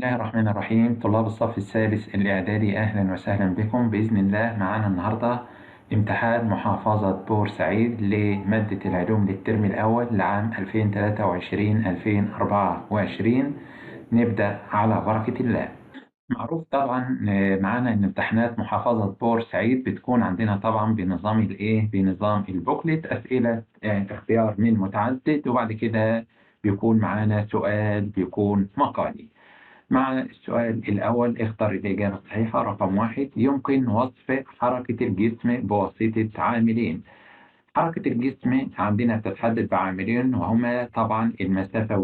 الله الرحمن الرحيم. طلاب الصف الثالث الإعدادي، أهلا وسهلا بكم. بإذن الله معانا النهاردة امتحان محافظة بورسعيد لمادة العلوم للترم الأول لعام 2023-2024. نبدأ على بركة الله. معروف طبعا معانا ان امتحانات محافظة بورسعيد بتكون عندنا طبعا بنظام البوكلت، اسئلة اختيار من متعدد، وبعد كده بيكون معانا سؤال بيكون مقالي. مع السؤال الأول اختر الإجابة الصحيحة. رقم واحد: يمكن وصف حركة الجسم بواسطة عاملين. حركة الجسم عندنا بتتحدد بعاملين، وهما طبعا المسافة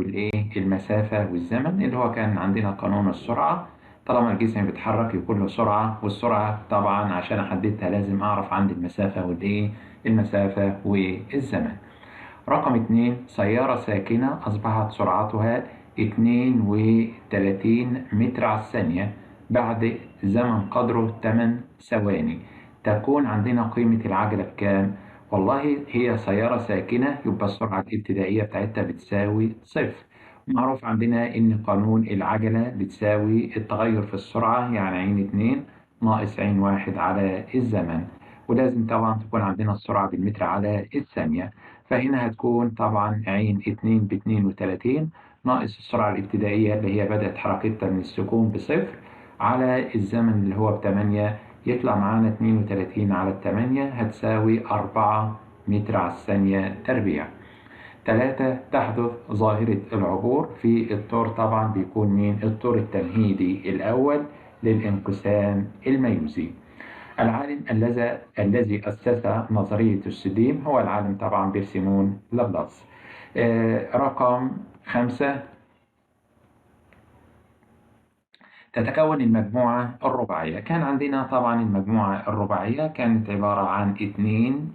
والزمن، اللي هو كان عندنا قانون السرعة. طالما الجسم بيتحرك يكون له سرعة، والسرعة طبعا عشان أحددها لازم أعرف عندي المسافة والزمن. رقم اتنين: سيارة ساكنة أصبحت سرعتها 32 متر على الثانية بعد زمن قدره 8 ثواني. تكون عندنا قيمة العجلة بكام؟ والله هي سيارة ساكنة، يبقى السرعة الابتدائية بتاعتها بتساوي صفر. معروف عندنا إن قانون العجلة بتساوي التغير في السرعة، يعني عين اتنين ناقص عين واحد على الزمن. ولازم طبعا تكون عندنا السرعة بالمتر على الثانية. فهنا هتكون طبعا عين 2 ب32 ناقص السرعة الابتدائية اللي هي بدأت حركتها من السكون بصفر على الزمن اللي هو ب8، يطلع معانا 32 على 8 هتساوي 4 متر على الثانية تربيع. 3: تحدث ظاهرة العبور في الطور. طبعا بيكون مين؟ الطور التمهيدي الأول للانقسام الميوزي. العالم الذي أسس نظرية السديم هو العالم طبعا بيرسيمون لابلاس. رقم 5: تتكون المجموعة الرباعية. كان عندنا طبعا المجموعة الرباعية كانت عبارة عن اتنين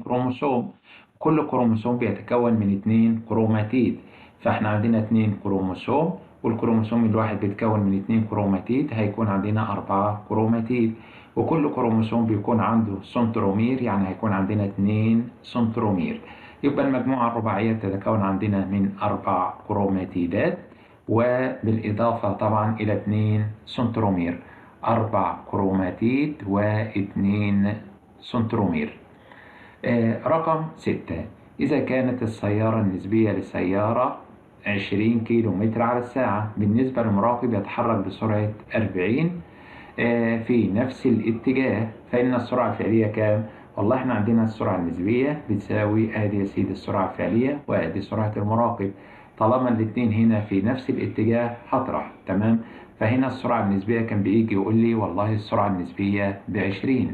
كروموسوم. كل كروموسوم بيتكون من 2 كروماتيد. فاحنا عندنا 2 كروموسوم، والكروموسوم الواحد بيتكون من 2 كروماتيد، هيكون عندنا 4 كروماتيد. وكل كروموسوم بيكون عنده سنترومير، يعني هيكون عندنا 2 سنترومير. يبقى المجموعة الرباعية بتتكون عندنا من 4 كروماتيدات، وبالإضافة طبعا إلى 2 سنترومير. 4 كروماتيد و2 سنترومير. رقم 6: إذا كانت السيارة النسبية للسيارة 20 كيلو متر على الساعة، بالنسبة للمراقب يتحرك بسرعة 40 في نفس الاتجاه، فإن السرعة الفعلية كام؟ والله احنا عندنا السرعة النسبية بتساوي ادي يا سيدي السرعة الفعلية وادي سرعة المراقب. طالما الاتنين هنا في نفس الاتجاه هطرح، تمام؟ فهنا السرعة النسبية كان بيجي يقول لي والله السرعة النسبية ب20.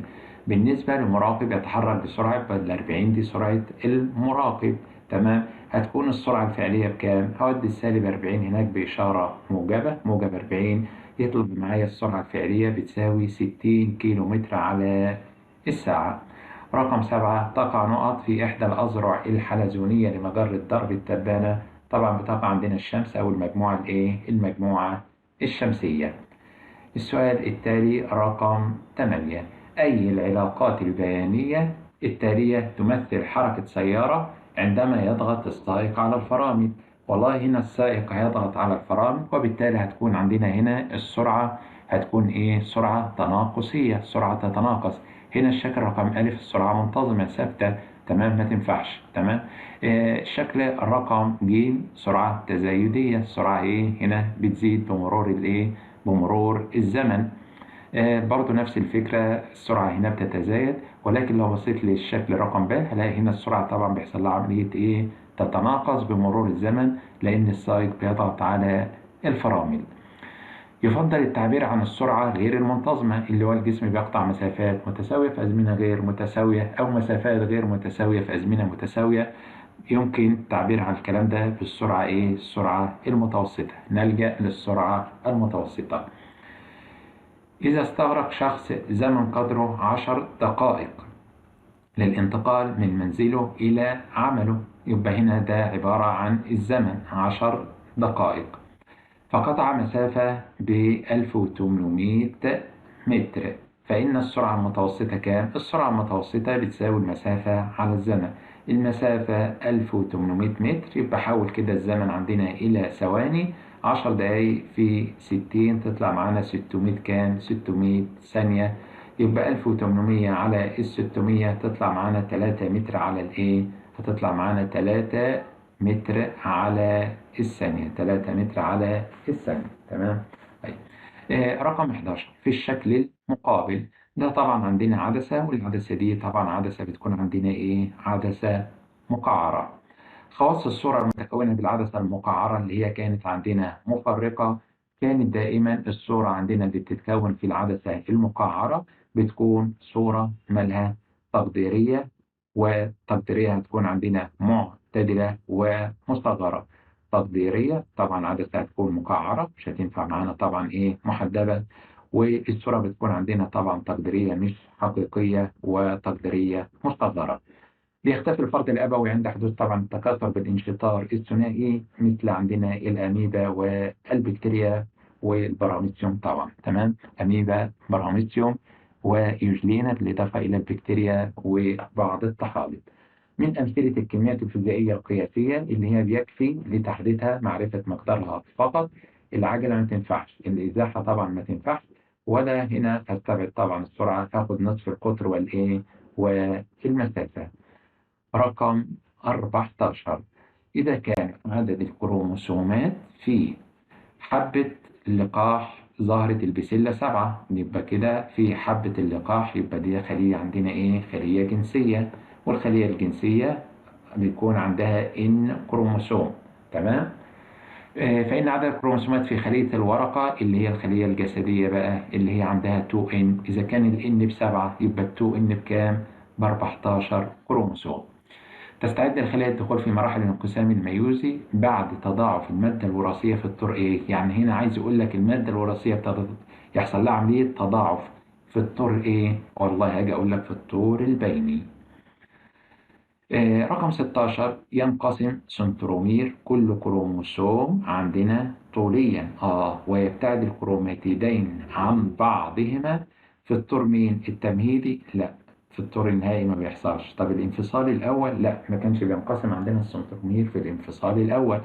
بالنسبة للمراقب يتحرك بسرعة 40، دي سرعة المراقب، تمام؟ هتكون السرعة الفعلية بكام؟ هودي -40 هناك بإشارة موجبة، موجب 40، يطلب معايا السرعة الفعلية بتساوي 60 كيلو متر على الساعة. رقم 7: تقع نقط في إحدى الأذرع الحلزونية لمجرة درب التبانة. طبعا بتقع عندنا الشمس أو المجموعة الشمسية. السؤال التالي رقم 8: أي العلاقات البيانية التالية تمثل حركة سيارة عندما يضغط السائق على الفرامل؟ والله هنا السائق هيضغط على الفرامل، وبالتالي هتكون عندنا هنا السرعة هتكون سرعة تناقصية، سرعة تتناقص. هنا الشكل رقم ألف السرعة منتظمة ثابتة، تمام، ما تنفعش، تمام. الشكل الرقم ج سرعة تزايدية، السرعة هنا بتزيد بمرور الزمن. برضو نفس الفكرة، السرعة هنا بتتزايد، ولكن لو بصيت للشكل رقم ب هلاقي هنا السرعة طبعا بيحصل لها عملية تتناقص بمرور الزمن، لأن السائق بيضغط على الفرامل. يفضل التعبير عن السرعة غير المنتظمة، اللي هو الجسم بيقطع مسافات متساوية في أزمنة غير متساوية، أو مسافات غير متساوية في أزمنة متساوية. يمكن التعبير عن الكلام ده بالسرعة السرعة المتوسطة. نلجأ للسرعة المتوسطة. إذا استغرق شخص زمن قدره 10 دقائق للانتقال من منزله إلى عمله، يبقى هنا ده عبارة عن الزمن 10 دقائق، فقطع مسافة ب1800 متر، فإن السرعة المتوسطة كام؟ السرعة المتوسطة بتساوي المسافة على الزمن. المسافة 1800 متر، يبقى حول كده الزمن عندنا إلى ثواني. 10 دقايق في 60 تطلع معانا 600 كام؟ 600 ثانية. يبقى 1800 على 600 تطلع معانا 3 متر على الإيه؟ هتطلع معانا 3 متر على الثانية، 3 متر على الثانية. تمام؟ طيب. رقم 11 في الشكل المقابل، ده طبعا عندنا عدسة، والعدسة دي طبعا عدسة بتكون عندنا إيه؟ عدسة مقعرة. خواص الصورة المتكونة بالعدسة المقعرة اللي هي كانت عندنا مفرقة، كانت دائما الصورة عندنا اللي بتتكون في العدسة المقعرة بتكون صورة مالها تقديرية، وتقديرية هتكون عندنا معتدلة ومصغرة. تقديرية طبعا عدسة هتكون مقعرة، مش هتنفع معانا طبعا إيه محدبة. والصورة بتكون عندنا طبعا تقديرية مش حقيقية، وتقديرية مصغرة. بيختفي الفرد الأبوي عند حدوث طبعا التكاثر بالانشطار الثنائي، مثل عندنا الأميبا والبكتيريا والبراميسيوم طبعا. تمام؟ أميبا، براميسيوم، ويوجلينا، بالإضافة إلى البكتيريا وبعض الطحالب. من أمثلة الكميات الفيزيائية القياسية اللي هي بيكفي لتحديدها معرفة مقدارها فقط: العجلة ما تنفعش، الإزاحة طبعا ما تنفعش، ولا هنا هستبعد طبعا السرعة، هاخد نصف القطر والإيه والمسافة. رقم 14 إذا كان عدد الكروموسومات في حبة اللقاح زهرة البسلة 7، يبقى كده في حبة اللقاح يبقى دي خلية عندنا إيه؟ خلية جنسية، والخلية الجنسية بيكون عندها إن كروموسوم. تمام؟ فإن عدد الكروموسومات في خلية الورقة اللي هي الخلية الجسدية بقى اللي هي عندها 2N، إذا كان الإن ب7 يبقى ال2N بكام؟ ب14 كروموسوم. تستعد الخلايا للدخول في مراحل الانقسام الميوزي بعد تضاعف المادة الوراثية في الطور إيه؟ يعني هنا عايز يقول لك المادة الوراثية يحصل لها عملية تضاعف في الطور إيه؟ والله هاجي أقول لك في الطور البيني. رقم 16 ينقسم سنترومير كل كروموسوم عندنا طوليا ويبتعد الكروماتيدين عن بعضهما في الطور مين؟ التمهيدي؟ لا، في الطور النهائي ما بيحصلش. طب الانفصال الأول؟ لا، ما كانش بينقسم عندنا السنترومير في الانفصال الأول،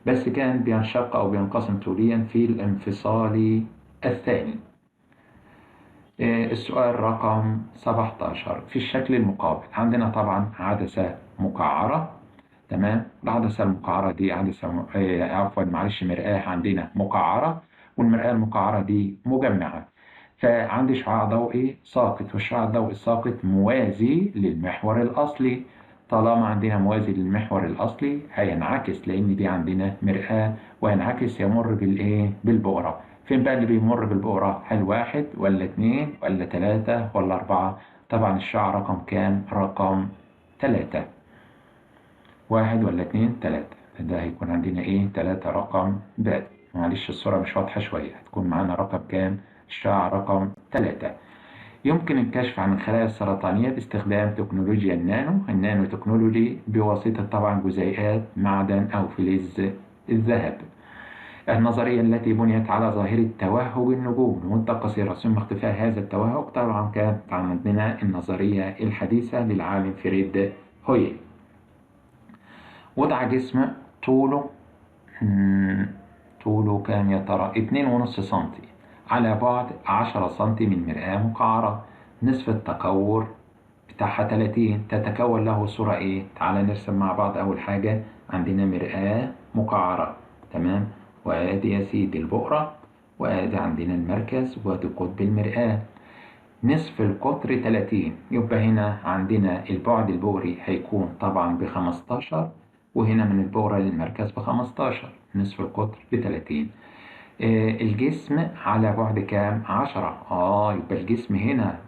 بس كان بينشق أو بينقسم طوليا في الانفصال الثاني. السؤال رقم 17 في الشكل المقابل عندنا طبعا عدسة مقعرة. تمام؟ العدسة المقعرة دي عدسة عفوا معلش مرآة عندنا مقعرة، والمرآة المقعرة دي مجمعة. فعندي شعاع ضوئي ساقط، والشعاع الضوئي الساقط موازي للمحور الأصلي. طالما عندنا موازي للمحور الأصلي هينعكس، لأن دي عندنا مرآة، وينعكس يمر بالإيه؟ بالبؤرة. فين بقى اللي بيمر بالبؤرة؟ هل 1 ولا 2 ولا 3 ولا 4؟ طبعا الشعاع رقم كام؟ رقم 3. 1 ولا 2 3، ده هيكون عندنا إيه؟ 3 رقم باد. معلش الصورة مش واضحة شوية، هتكون معانا رقم كام؟ الشعاع رقم 3. يمكن الكشف عن الخلايا السرطانية باستخدام تكنولوجيا النانو تكنولوجي بواسطة طبعا جزيئات معدن أو فلز الذهب. النظرية التي بنيت على ظاهرة توهج النجوم لمدة قصيرة ثم اختفاء هذا التوهج طبعا كانت عندنا النظرية الحديثة للعالم فريد هويل. وضع جسم طوله طوله كام يا ترى؟ 2.5 سنتي على بعد 10 سنتي من مرآة مقعرة، نصف التكور بتاعها 30، تتكون له صورة إيه؟ تعالى نرسم مع بعض. أول حاجة عندنا مرآة مقعرة. تمام؟ وآدي يا سيدي البؤرة، وآدي عندنا المركز، وآدي قطب المرآة. نصف القطر 30، يبقى هنا عندنا البعد البؤري هيكون طبعا ب15، وهنا من البؤرة للمركز ب15، نصف القطر ب30. الجسم على بعد كام؟ 10. يبقى الجسم هنا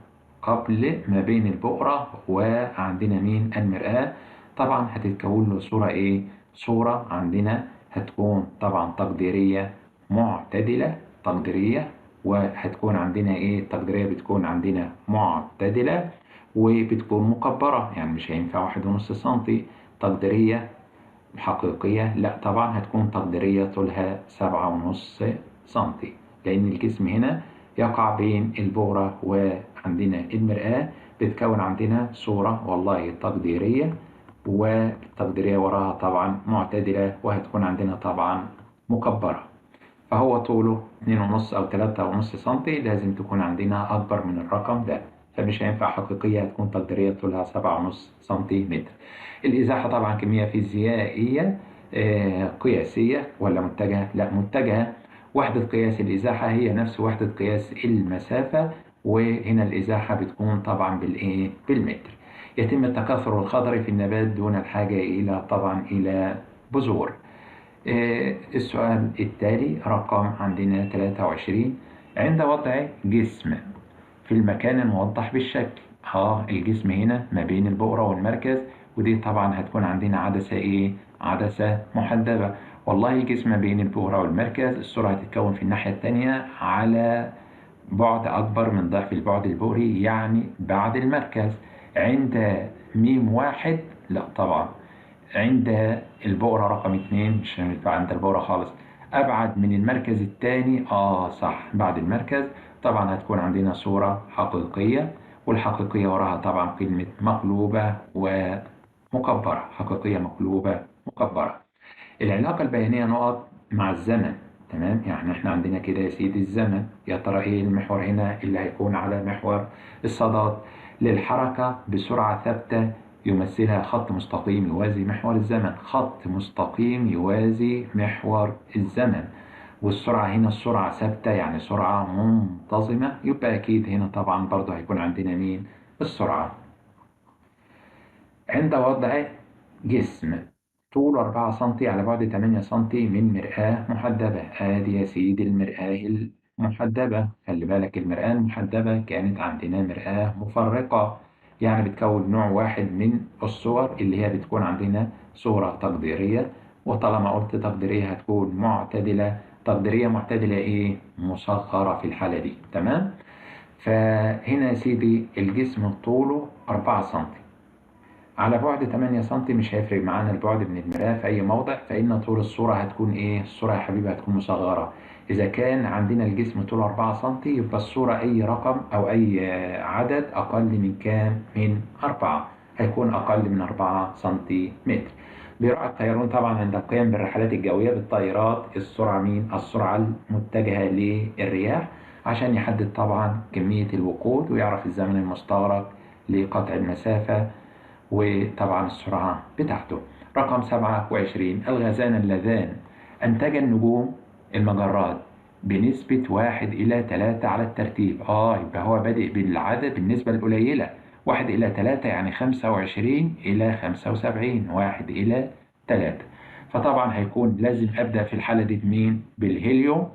قبل ما بين البؤرة وعندنا مين؟ المرآة. طبعا هتتكون له صورة ايه؟ صورة عندنا هتكون طبعا تقديرية معتدلة، تقديرية، وهتكون عندنا ايه؟ التقديرية بتكون عندنا معتدلة وبتكون مكبرة، يعني مش هينفع 1.5 سنتي. تقديرية حقيقية لا، طبعا هتكون تقديرية طولها 7.5 سنتي، لأن الجسم هنا يقع بين البؤرة وعندنا المرآة، بتكون عندنا صورة والله تقديرية، والتقديرية وراها طبعا معتدلة، وهتكون عندنا طبعا مكبرة. فهو طوله 2.5 أو 3.5 سنتي، لازم تكون عندنا أكبر من الرقم ده. فمش هينفع حقيقية تكون تقديرية طولها 7.5 سنتيمتر. الإزاحة طبعا كمية فيزيائية قياسية ولا متجهة؟ لا متجهة. وحدة قياس الإزاحة هي نفس وحدة قياس المسافة، وهنا الإزاحة بتكون طبعا بالمتر. يتم التكاثر الخضري في النبات دون الحاجة إلى طبعا إلى بذور. السؤال التالي رقم عندنا 23. عند وضع جسم في المكان الموضح بالشكل، الجسم هنا ما بين البؤرة والمركز، ودي طبعا هتكون عندنا عدسة عدسة محدبة. والله الجسم ما بين البؤرة والمركز، السرعة هتتكون في الناحية التانية على بعد أكبر من ضعف البعد البؤري، يعني بعد المركز. عند ميم واحد لا طبعا، عند البؤرة رقم 2 مش هينفع عند البؤرة خالص. أبعد من المركز الثاني صح بعد المركز. طبعا هتكون عندنا صورة حقيقية، والحقيقية وراها طبعا كلمة مقلوبة ومكبرة، حقيقية مقلوبة مكبرة. العلاقة البيانية نقط مع الزمن. تمام، يعني احنا عندنا كده يا سيدي الزمن، يا ترى ايه المحور هنا اللي هيكون على محور الصادات؟ للحركة بسرعة ثابتة يمثلها خط مستقيم يوازي محور الزمن، خط مستقيم يوازي محور الزمن. والسرعة هنا السرعة ثابتة يعني سرعة منتظمة، يبقى أكيد هنا طبعا برضه هيكون عندنا مين؟ السرعة. عند وضع جسم طول 4 سنتي على بعد 8 سنتي من مرآة محدبة، آدي يا سيدي المرآة المحدبة. خلي بالك المرآة المحدبة كانت عندنا مرآة مفرقة، يعني بتكون نوع واحد من الصور اللي هي بتكون عندنا صورة تقديرية. وطالما قلت تقديرية هتكون معتدلة. تقديرية معتدلة إيه؟ مصغرة في الحالة دي. تمام؟ فهنا يا سيدي الجسم طوله 4 سنتي على بعد 8 سم، مش هيفرق معانا البعد من المراية في أي موضع، فإن طول الصورة هتكون إيه؟ الصورة يا حبيبي هتكون مصغرة. إذا كان عندنا الجسم طوله 4 سم يبقى الصورة أي رقم أو أي عدد أقل من كام؟ من 4. هيكون أقل من 4 سنتيمتر. بيراعي الطيران طبعا عند القيام بالرحلات الجوية بالطائرات السرعة مين؟ السرعة المتجهة للرياح، عشان يحدد طبعا كمية الوقود ويعرف الزمن المستغرق لقطع المسافة وطبعا السرعة بتاعته. رقم 27. الغازان اللذان أنتج النجوم المجرات بنسبة 1:3 على الترتيب. يبقى هو بادئ بالعدد بالنسبة القليلة، 1:3 يعني 25:75، 1:3. فطبعا هيكون لازم أبدأ في الحالة دي بمين؟ بالهيليوم،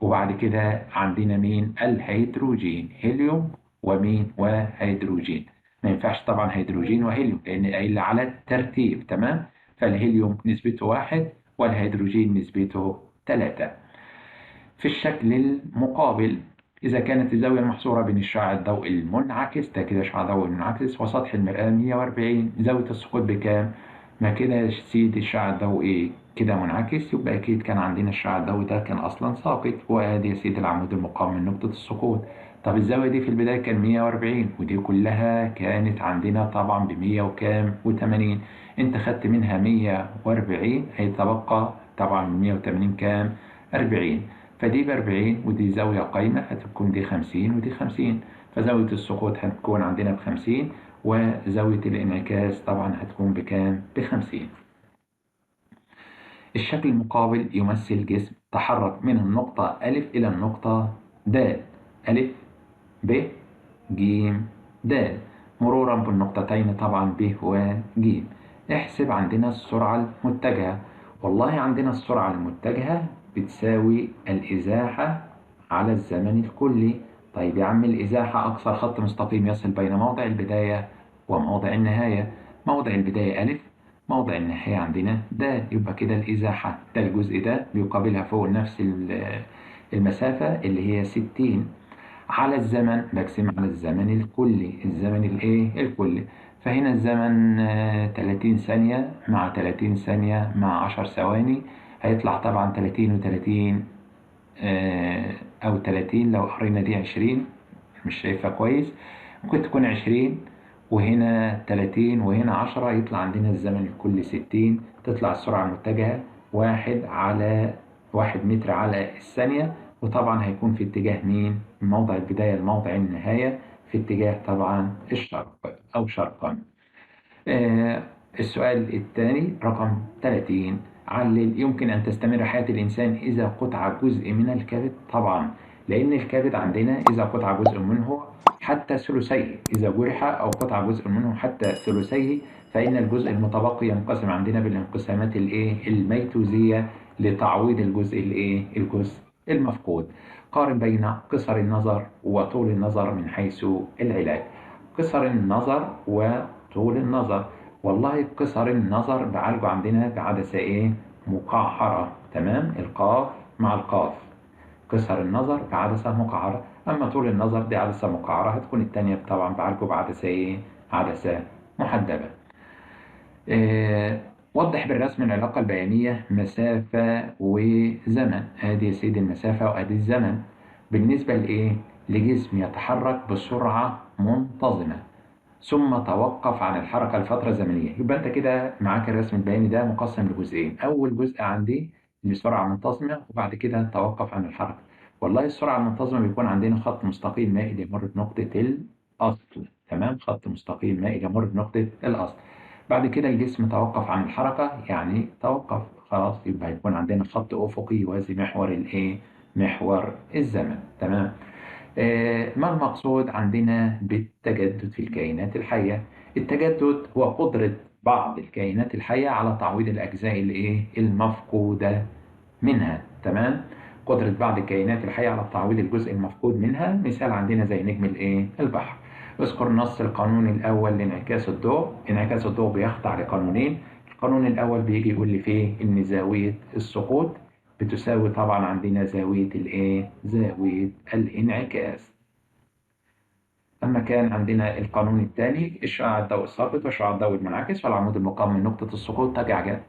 وبعد كده عندنا مين؟ الهيدروجين. هيليوم ومين؟ وهيدروجين. ما ينفعش طبعا هيدروجين وهيليوم لأن قايل على الترتيب. تمام، فالهيليوم نسبته 1 والهيدروجين نسبته 3. في الشكل المقابل، إذا كانت الزاوية المحصورة بين الشعاع الضوئي المنعكس، ده كده شعاع ضوئي منعكس، وسطح المرآة 140، زاوية السقوط بكام؟ ما كده يا سيدي الشعاع الضوئي كده منعكس، يبقى أكيد كان عندنا الشعاع الضوئي ده كان أصلا ساقط، وأدي يا سيدي العمود المقام من نقطة السقوط. طب الزاوية دي في البداية كان 140، ودي كلها كانت عندنا طبعا بمية وكام؟ و80. أنت خدت منها 140، هيتبقى طبعا من 180 كام؟ 40. فدي ب40 ودي زاوية قايمة، هتكون دي 50 ودي 50، فزاوية السقوط هتكون عندنا ب50، وزاوية الانعكاس طبعا هتكون بكام؟ ب50. الشكل المقابل يمثل جسم تحرك من النقطة أ إلى النقطة د، أ ب ج د، مرورا بالنقطتين طبعا ب وج. احسب عندنا السرعة المتجهة. والله عندنا السرعة المتجهة بتساوي الإزاحة على الزمن الكلي. طيب يا عم الإزاحة أقصر خط مستقيم يصل بين موضع البداية وموضع النهاية. موضع البداية أ، موضع النهاية عندنا د، يبقى كده الإزاحة ده الجزء ده بيقابلها فوق نفس المسافة اللي هي 60 على الزمن، بقسم على الزمن الكلي، الزمن الايه؟ الكلي. فهنا الزمن 30 ثانية مع 30 ثانية مع 10 ثواني، هيطلع طبعا 30 و30 أو 30. لو قرينا دي 20 مش شايفها كويس، ممكن تكون 20 وهنا 30 وهنا 10، يطلع عندنا الزمن الكلي 60. تطلع السرعة المتجهة 1 على 1 متر على الثانية، وطبعا هيكون في اتجاه مين؟ من موضع البداية لموضع النهاية في اتجاه طبعا الشرق أو شرقا. آه السؤال الثاني رقم 30، علل يمكن أن تستمر حياة الإنسان إذا قطع جزء من الكبد؟ طبعا، لأن الكبد عندنا إذا قطع جزء منه حتى ثلثيه، إذا جرح أو قطع جزء منه حتى ثلثيه، فإن الجزء المتبقي ينقسم عندنا بالانقسامات الميتوزية لتعويض الجزء المفقود. قارن بين قصر النظر وطول النظر من حيث العلاج. قصر النظر وطول النظر، والله قصر النظر بعالجه عندنا بعدسة مقعرة، تمام، القاف مع القاف. قصر النظر بعدسة مقعرة. أما طول النظر دي عدسة مقعرة، هتكون التانية طبعا بعالجه بعدسة عدسة محدبة. وضح بالرسم العلاقة البيانية مسافة وزمن. ادي يا سيدي المسافة وادي الزمن بالنسبة لجسم يتحرك بسرعة منتظمة ثم توقف عن الحركة لفترة زمنية. يبقى انت كده معاك الرسم البياني ده مقسم لجزئين. اول جزء عندي لسرعة منتظمة، وبعد كده توقف عن الحركة. والله السرعة المنتظمة بيكون عندنا خط مستقيم مائل يمر بنقطة الأصل، تمام، خط مستقيم مائل يمر بنقطة الأصل. بعد كده الجسم توقف عن الحركة، يعني توقف خلاص، يبقى يكون عندنا خط أفقي يوازي محور الزمن، تمام. ما المقصود عندنا بالتجدد في الكائنات الحية؟ التجدد هو قدرة بعض الكائنات الحية على تعويض الأجزاء المفقودة منها، تمام. قدرة بعض الكائنات الحية على تعويض الجزء المفقود منها، مثال عندنا زي نجم البحر. اذكر نص القانون الأول لانعكاس الضوء. انعكاس الضوء بيخضع لقانونين. القانون الأول بيجي يقول لي فيه إن زاوية السقوط بتساوي طبعا عندنا زاوية الانعكاس. أما كان عندنا القانون الثاني إشعاع الضوء الساقط وإشعاع الضوء المنعكس، والعمود المقام من نقطة السقوط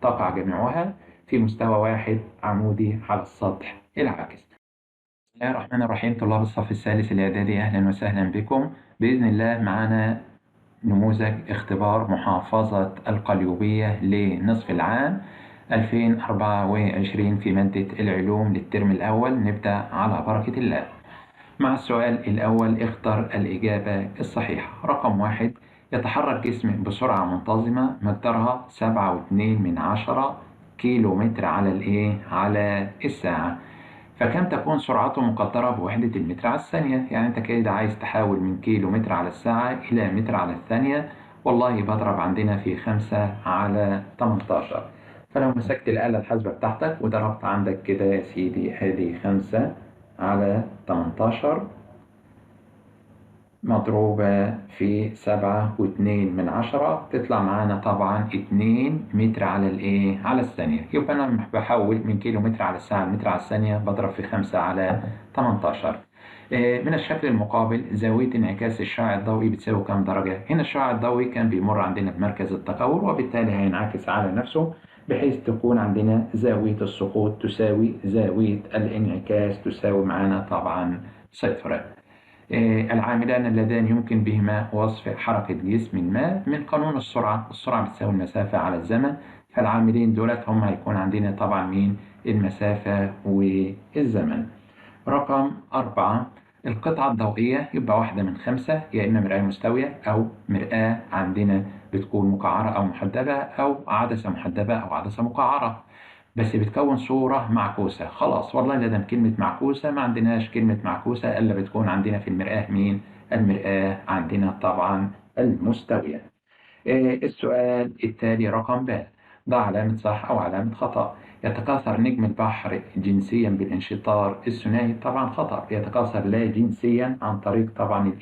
تقع جميعها في مستوى واحد عمودي على السطح العاكس. بسم الله الرحمن الرحيم. طلاب الصف الثالث الإعدادي أهلا وسهلا بكم. بإذن الله معنا نموذج اختبار محافظة القليوبية لنصف العام 2024 في مادة العلوم للترم الأول. نبدأ على بركة الله. مع السؤال الأول اختر الإجابة الصحيحة. رقم 1، يتحرك جسم بسرعة منتظمة مقدارها 7.2 كيلو متر على الساعة. فكم تكون سرعته مقدرة بوحدة المتر على الثانية؟ يعني أنت كده عايز تحول من كيلو متر على الساعة إلى متر على الثانية. والله بضرب عندنا في 5/18. فلو مسكت الآلة الحاسبة بتاعتك وضربت عندك كده يا سيدي هذه 5/18 مضروبة في 7.2 تطلع معانا طبعا 2 متر على الثانية. يبقى أنا بحول من كيلو متر على الساعة لمتر على الثانية بضرب في 5/18. من الشكل المقابل زاوية انعكاس الشعاع الضوئي بتساوي كام درجة؟ هنا الشعاع الضوئي كان بيمر عندنا بمركز التكور، وبالتالي هينعكس على نفسه بحيث تكون عندنا زاوية السقوط تساوي زاوية الانعكاس تساوي معانا طبعا 0. العاملان اللذان يمكن بهما وصف حركة جسم ما من قانون السرعة. السرعة بتساوي المسافة على الزمن، فالعاملين دولت هم هيكون عندنا طبعا مين؟ المسافة والزمن. رقم 4، القطعة الضوئية يبقى واحدة من 5، يا إما مرآة مستوية أو مرآة عندنا بتكون مقعرة أو محدبة أو عدسة محدبة أو عدسة مقعرة، بس بتكون صورة معكوسة. خلاص والله لازم كلمة معكوسة، ما عندناش كلمة معكوسة إلا بتكون عندنا في المرآة مين؟ المرآة عندنا طبعا المستوية. السؤال التالي رقم ب، ضع علامة صح أو علامة خطأ. يتكاثر نجم البحر جنسيا بالانشطار الثنائي؟ طبعا خطأ. يتكاثر لا جنسيا عن طريق طبعا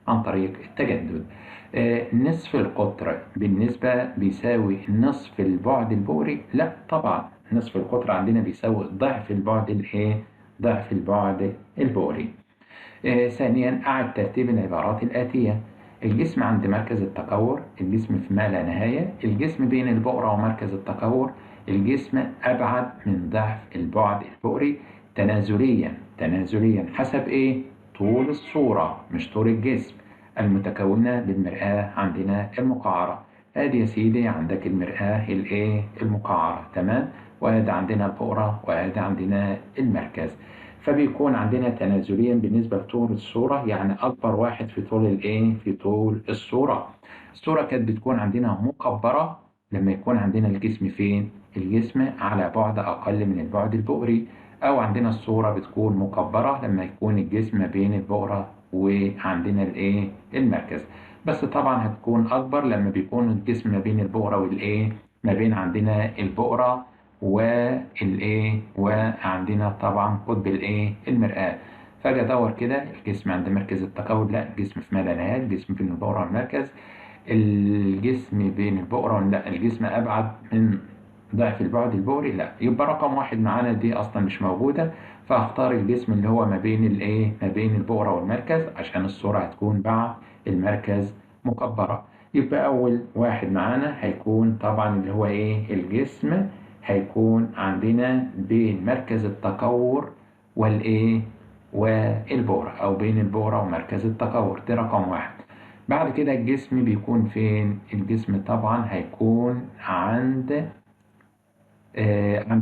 عن طريق التجدد. نصف القطر بالنسبة بيساوي نصف البعد البؤري؟ لا طبعا، نصف القطر عندنا بيساوي ضعف البعد ضعف البعد البؤري. ثانيا أعد ترتيب العبارات الآتية. الجسم عند مركز التكور، الجسم في ما لا نهاية، الجسم بين البؤرة ومركز التكور، الجسم أبعد من ضعف البعد البؤري، تنازليا حسب طول الصورة مش طول الجسم، المتكونة بالمرآة عندنا المقعرة. ادي يا سيدي عندك المرآة المقعرة، تمام. وادي عندنا البؤرة وادي عندنا المركز. فبيكون عندنا تنازليا بالنسبة لطول الصورة، يعني أكبر واحد في طول الإيه؟ في طول الصورة. الصورة كانت بتكون عندنا مكبرة لما يكون عندنا الجسم فين؟ الجسم على بعد أقل من البعد البؤري، أو عندنا الصورة بتكون مكبرة لما يكون الجسم ما بين البؤرة وعندنا الإيه؟ المركز. بس طبعا هتكون أكبر لما بيكون الجسم ما بين البؤرة والإيه؟ ما بين عندنا البؤرة والايه وعندنا طبعا قطب الايه المرآة. فاجي ادور كده الجسم عند مركز التقاول، لا الجسم في ما لا نهايه، الجسم بين البؤره والمركز، الجسم بين البؤره، لا الجسم ابعد من ضعف البعد البؤري، لا يبقى رقم واحد معانا دي اصلا مش موجوده. فاختار الجسم اللي هو ما بين الايه ما بين البؤره والمركز عشان الصوره هتكون بعد المركز مكبره. يبقى اول واحد معانا هيكون طبعا اللي هو ايه الجسم، هيكون عندنا بين مركز التكور والايه والبؤرة، او بين البؤرة ومركز التكور، دي رقم واحد. بعد كده الجسم بيكون فين؟ الجسم طبعا هيكون عند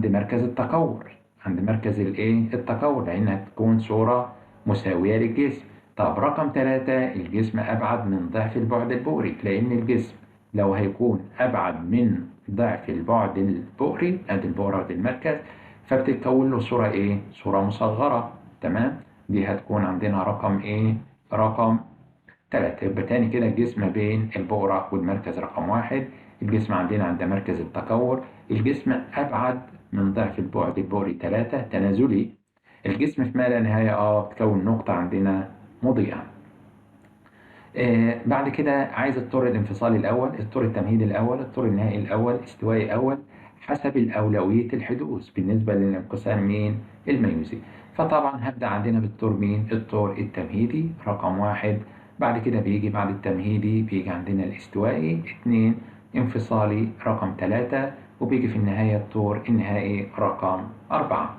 مركز التكور، عند مركز الايه التكور، لانها تكون صورة مساوية للجسم. طب رقم ثلاثة، الجسم أبعد من ضعف البعد البؤري، لأن الجسم لو هيكون أبعد من ضعف البعد البؤري أدي البؤرة ودي المركز، فبتتكون له صورة إيه؟ صورة مصغرة. تمام؟ دي هتكون عندنا رقم إيه؟ رقم ثلاثة. يبقى تاني كده الجسم ما بين البؤرة والمركز رقم واحد، الجسم عندنا عند مركز التكور، الجسم أبعد من ضعف البعد البؤري ثلاثة تنازلي، الجسم في ما لا نهاية بتكون نقطة عندنا مضيئة. بعد كده عايز الطور الانفصالي الأول، الطور التمهيدي الأول، الطور النهائي الأول، استوائي أول، حسب الأولوية الحدوث بالنسبة للانقسام مين؟ الميوزي. فطبعا هبدأ عندنا بالطور مين؟ الطور التمهيدي رقم واحد. بعد كده بيجي بعد التمهيدي بيجي عندنا الاستوائي اتنين، انفصالي رقم ثلاثة، وبيجي في النهاية الطور النهائي رقم أربعة.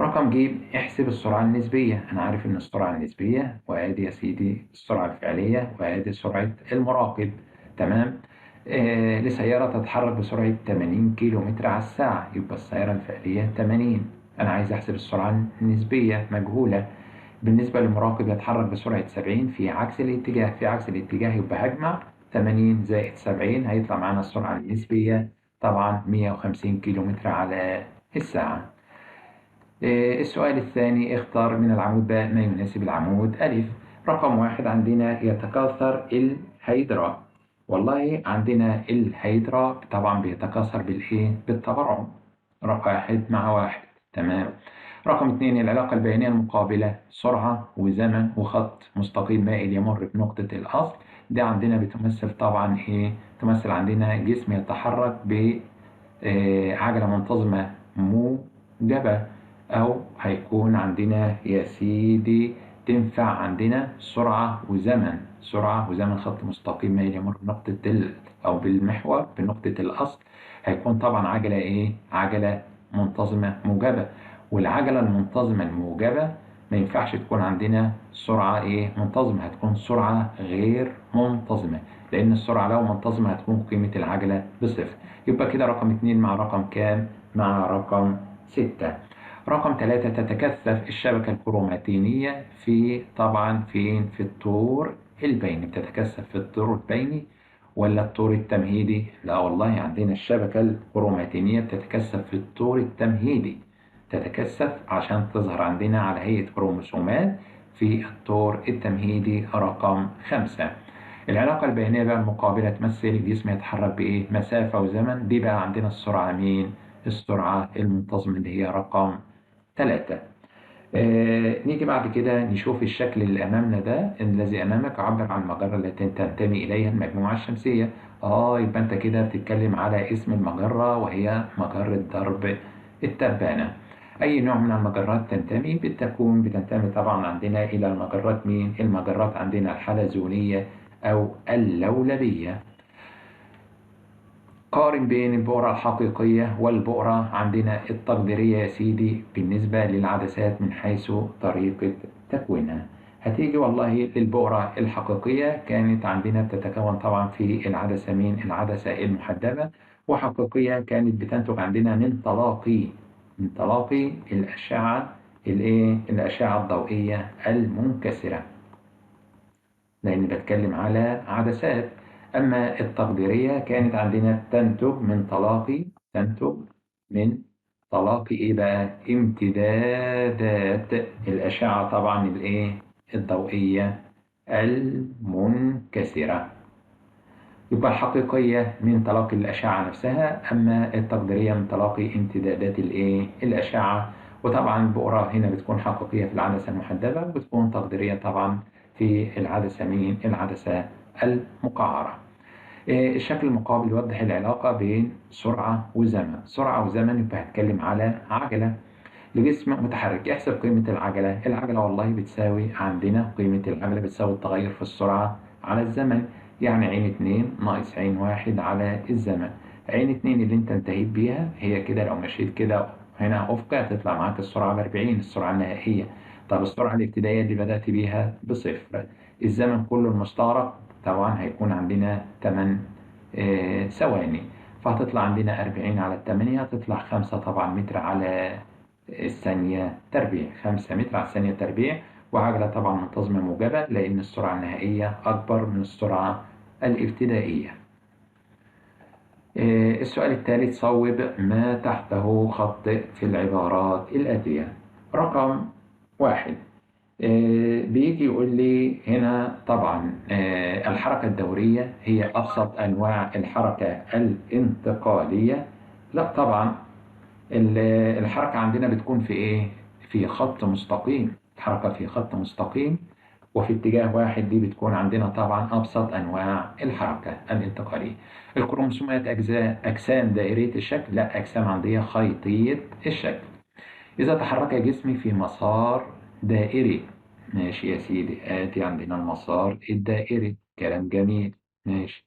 رقم ج، احسب السرعة النسبية. أنا عارف إن السرعة النسبية، وأدي يا سيدي السرعة الفعلية، وأدي سرعة المراقب. تمام؟ لسيارة تتحرك بسرعة 80 كيلو متر على الساعة، يبقى السيارة الفعلية 80. أنا عايز أحسب السرعة النسبية مجهولة. بالنسبة للمراقب يتحرك بسرعة 70 في عكس الاتجاه، في عكس الاتجاه يبقى هجمع 80 زائد 70 هيطلع معانا السرعة النسبية طبعا 150 كيلو متر على الساعة. السؤال الثاني، اختر من العمود باء ما يناسب العمود ألف. رقم واحد عندنا يتكاثر الهيدرا. والله عندنا الهيدرا طبعا بيتكاثر بالإيه؟ بالتبرع، رقم واحد مع واحد. تمام. رقم اثنين، العلاقة البيانية المقابلة، سرعة وزمن وخط مستقيم مائل يمر بنقطة الأصل. ده عندنا بتمثل طبعا إيه؟ تمثل عندنا جسم يتحرك بعجلة منتظمة موجبة، أو هيكون عندنا يا سيدي تنفع عندنا سرعة وزمن، سرعة وزمن خط مستقيم مائل يمر بنقطة أو بالمحور بنقطة الأصل. هيكون طبعا عجلة إيه؟ عجلة منتظمة موجبة. والعجلة المنتظمة الموجبة ما ينفعش تكون عندنا سرعة إيه؟ منتظمة، هتكون سرعة غير منتظمة، لأن السرعة لو منتظمة هتكون قيمة العجلة بصفر. يبقى كده رقم 2 مع رقم كام؟ مع رقم 6. رقم 3، تتكثف الشبكة الكروماتينية في طبعا فين؟ في الطور البيني. بتتكثف في الطور البيني ولا الطور التمهيدي؟ لا والله عندنا الشبكة الكروماتينية بتتكثف في الطور التمهيدي، تتكثف عشان تظهر عندنا على هيئة كروموسومات في الطور التمهيدي رقم 5. العلاقة البيانية بقى المقابلة تمثل الجسم يتحرك بإيه؟ مسافة وزمن. دي بقى عندنا السرعة مين؟ السرعة المنتظمة اللي هي رقم 3. نيجي بعد كده نشوف الشكل اللي أمامنا ده، الذي أمامك عبر عن المجرة التي تنتمي إليها المجموعة الشمسية. يبقى أنت كده بتتكلم على اسم المجرة وهي مجرة درب التبانة. أي نوع من المجرات تنتمي؟ بتنتمي طبعا عندنا إلى المجرات مين؟ المجرات عندنا الحلزونية أو اللولبية. قارن بين البؤرة الحقيقية والبؤرة عندنا التقديرية يا سيدي بالنسبة للعدسات من حيث طريقة تكوينها. هتيجي والله للبؤرة الحقيقية كانت عندنا بتتكون طبعا في العدسة مين؟ العدسة المحدبة، وحقيقية كانت بتنتج عندنا من تلاقي الأشعة الأشعة الضوئية المنكسرة، لأن بتكلم على عدسات. أما التقديرية كانت عندنا تنتج من تلاقي إيه بقى؟ امتدادات الأشعة طبعا الضوئية المنكسرة. يبقى الحقيقية من تلاقي الأشعة نفسها، أما التقديرية من تلاقي امتدادات الأشعة. وطبعا البؤرة هنا بتكون حقيقية في العدسة المحدبة، وبتكون تقديرية طبعا في العدسة المقعرة. الشكل المقابل يوضح العلاقة بين سرعة وزمن. سرعة وزمن يبقى هتكلم على عجلة لجسم متحرك. احسب قيمة العجلة. العجلة والله بتساوي عندنا قيمة العجلة بتساوي التغير في السرعة على الزمن، يعني عين 2 ناقص عين 1 على الزمن. عين 2 اللي انت انتهيت بيها هي كده، لو مشيت كده هنا أفقي هتطلع معاك السرعة ب40، السرعة النهائية. طب السرعة الابتدائية اللي بدأت بيها بصفر. الزمن كله المستغرق طبعا هيكون عندنا 8 ثواني، فهتطلع عندنا 40 على 8 هتطلع 5 طبعا متر على الثانية تربيع، 5 متر على الثانية تربيع. وعجلة طبعا منتظمة موجبة لأن السرعة النهائية أكبر من السرعة الابتدائية. السؤال الثالث: صوب ما تحته خط في العبارات الآتية. رقم 1 بيجي يقول لي هنا طبعا الحركة الدورية هي أبسط أنواع الحركة الانتقالية. لا طبعا الحركة عندنا بتكون في إيه؟ في خط مستقيم. الحركة في خط مستقيم وفي اتجاه واحد، دي بتكون عندنا طبعا أبسط أنواع الحركة الانتقالية. الكروموسومات أجسام دائرية الشكل؟ لا، أجسام عندها خيطية الشكل. إذا تحرك جسمي في مسار دائري، ماشي يا سيدي، آتي عندنا المسار الدائري، كلام جميل، ماشي.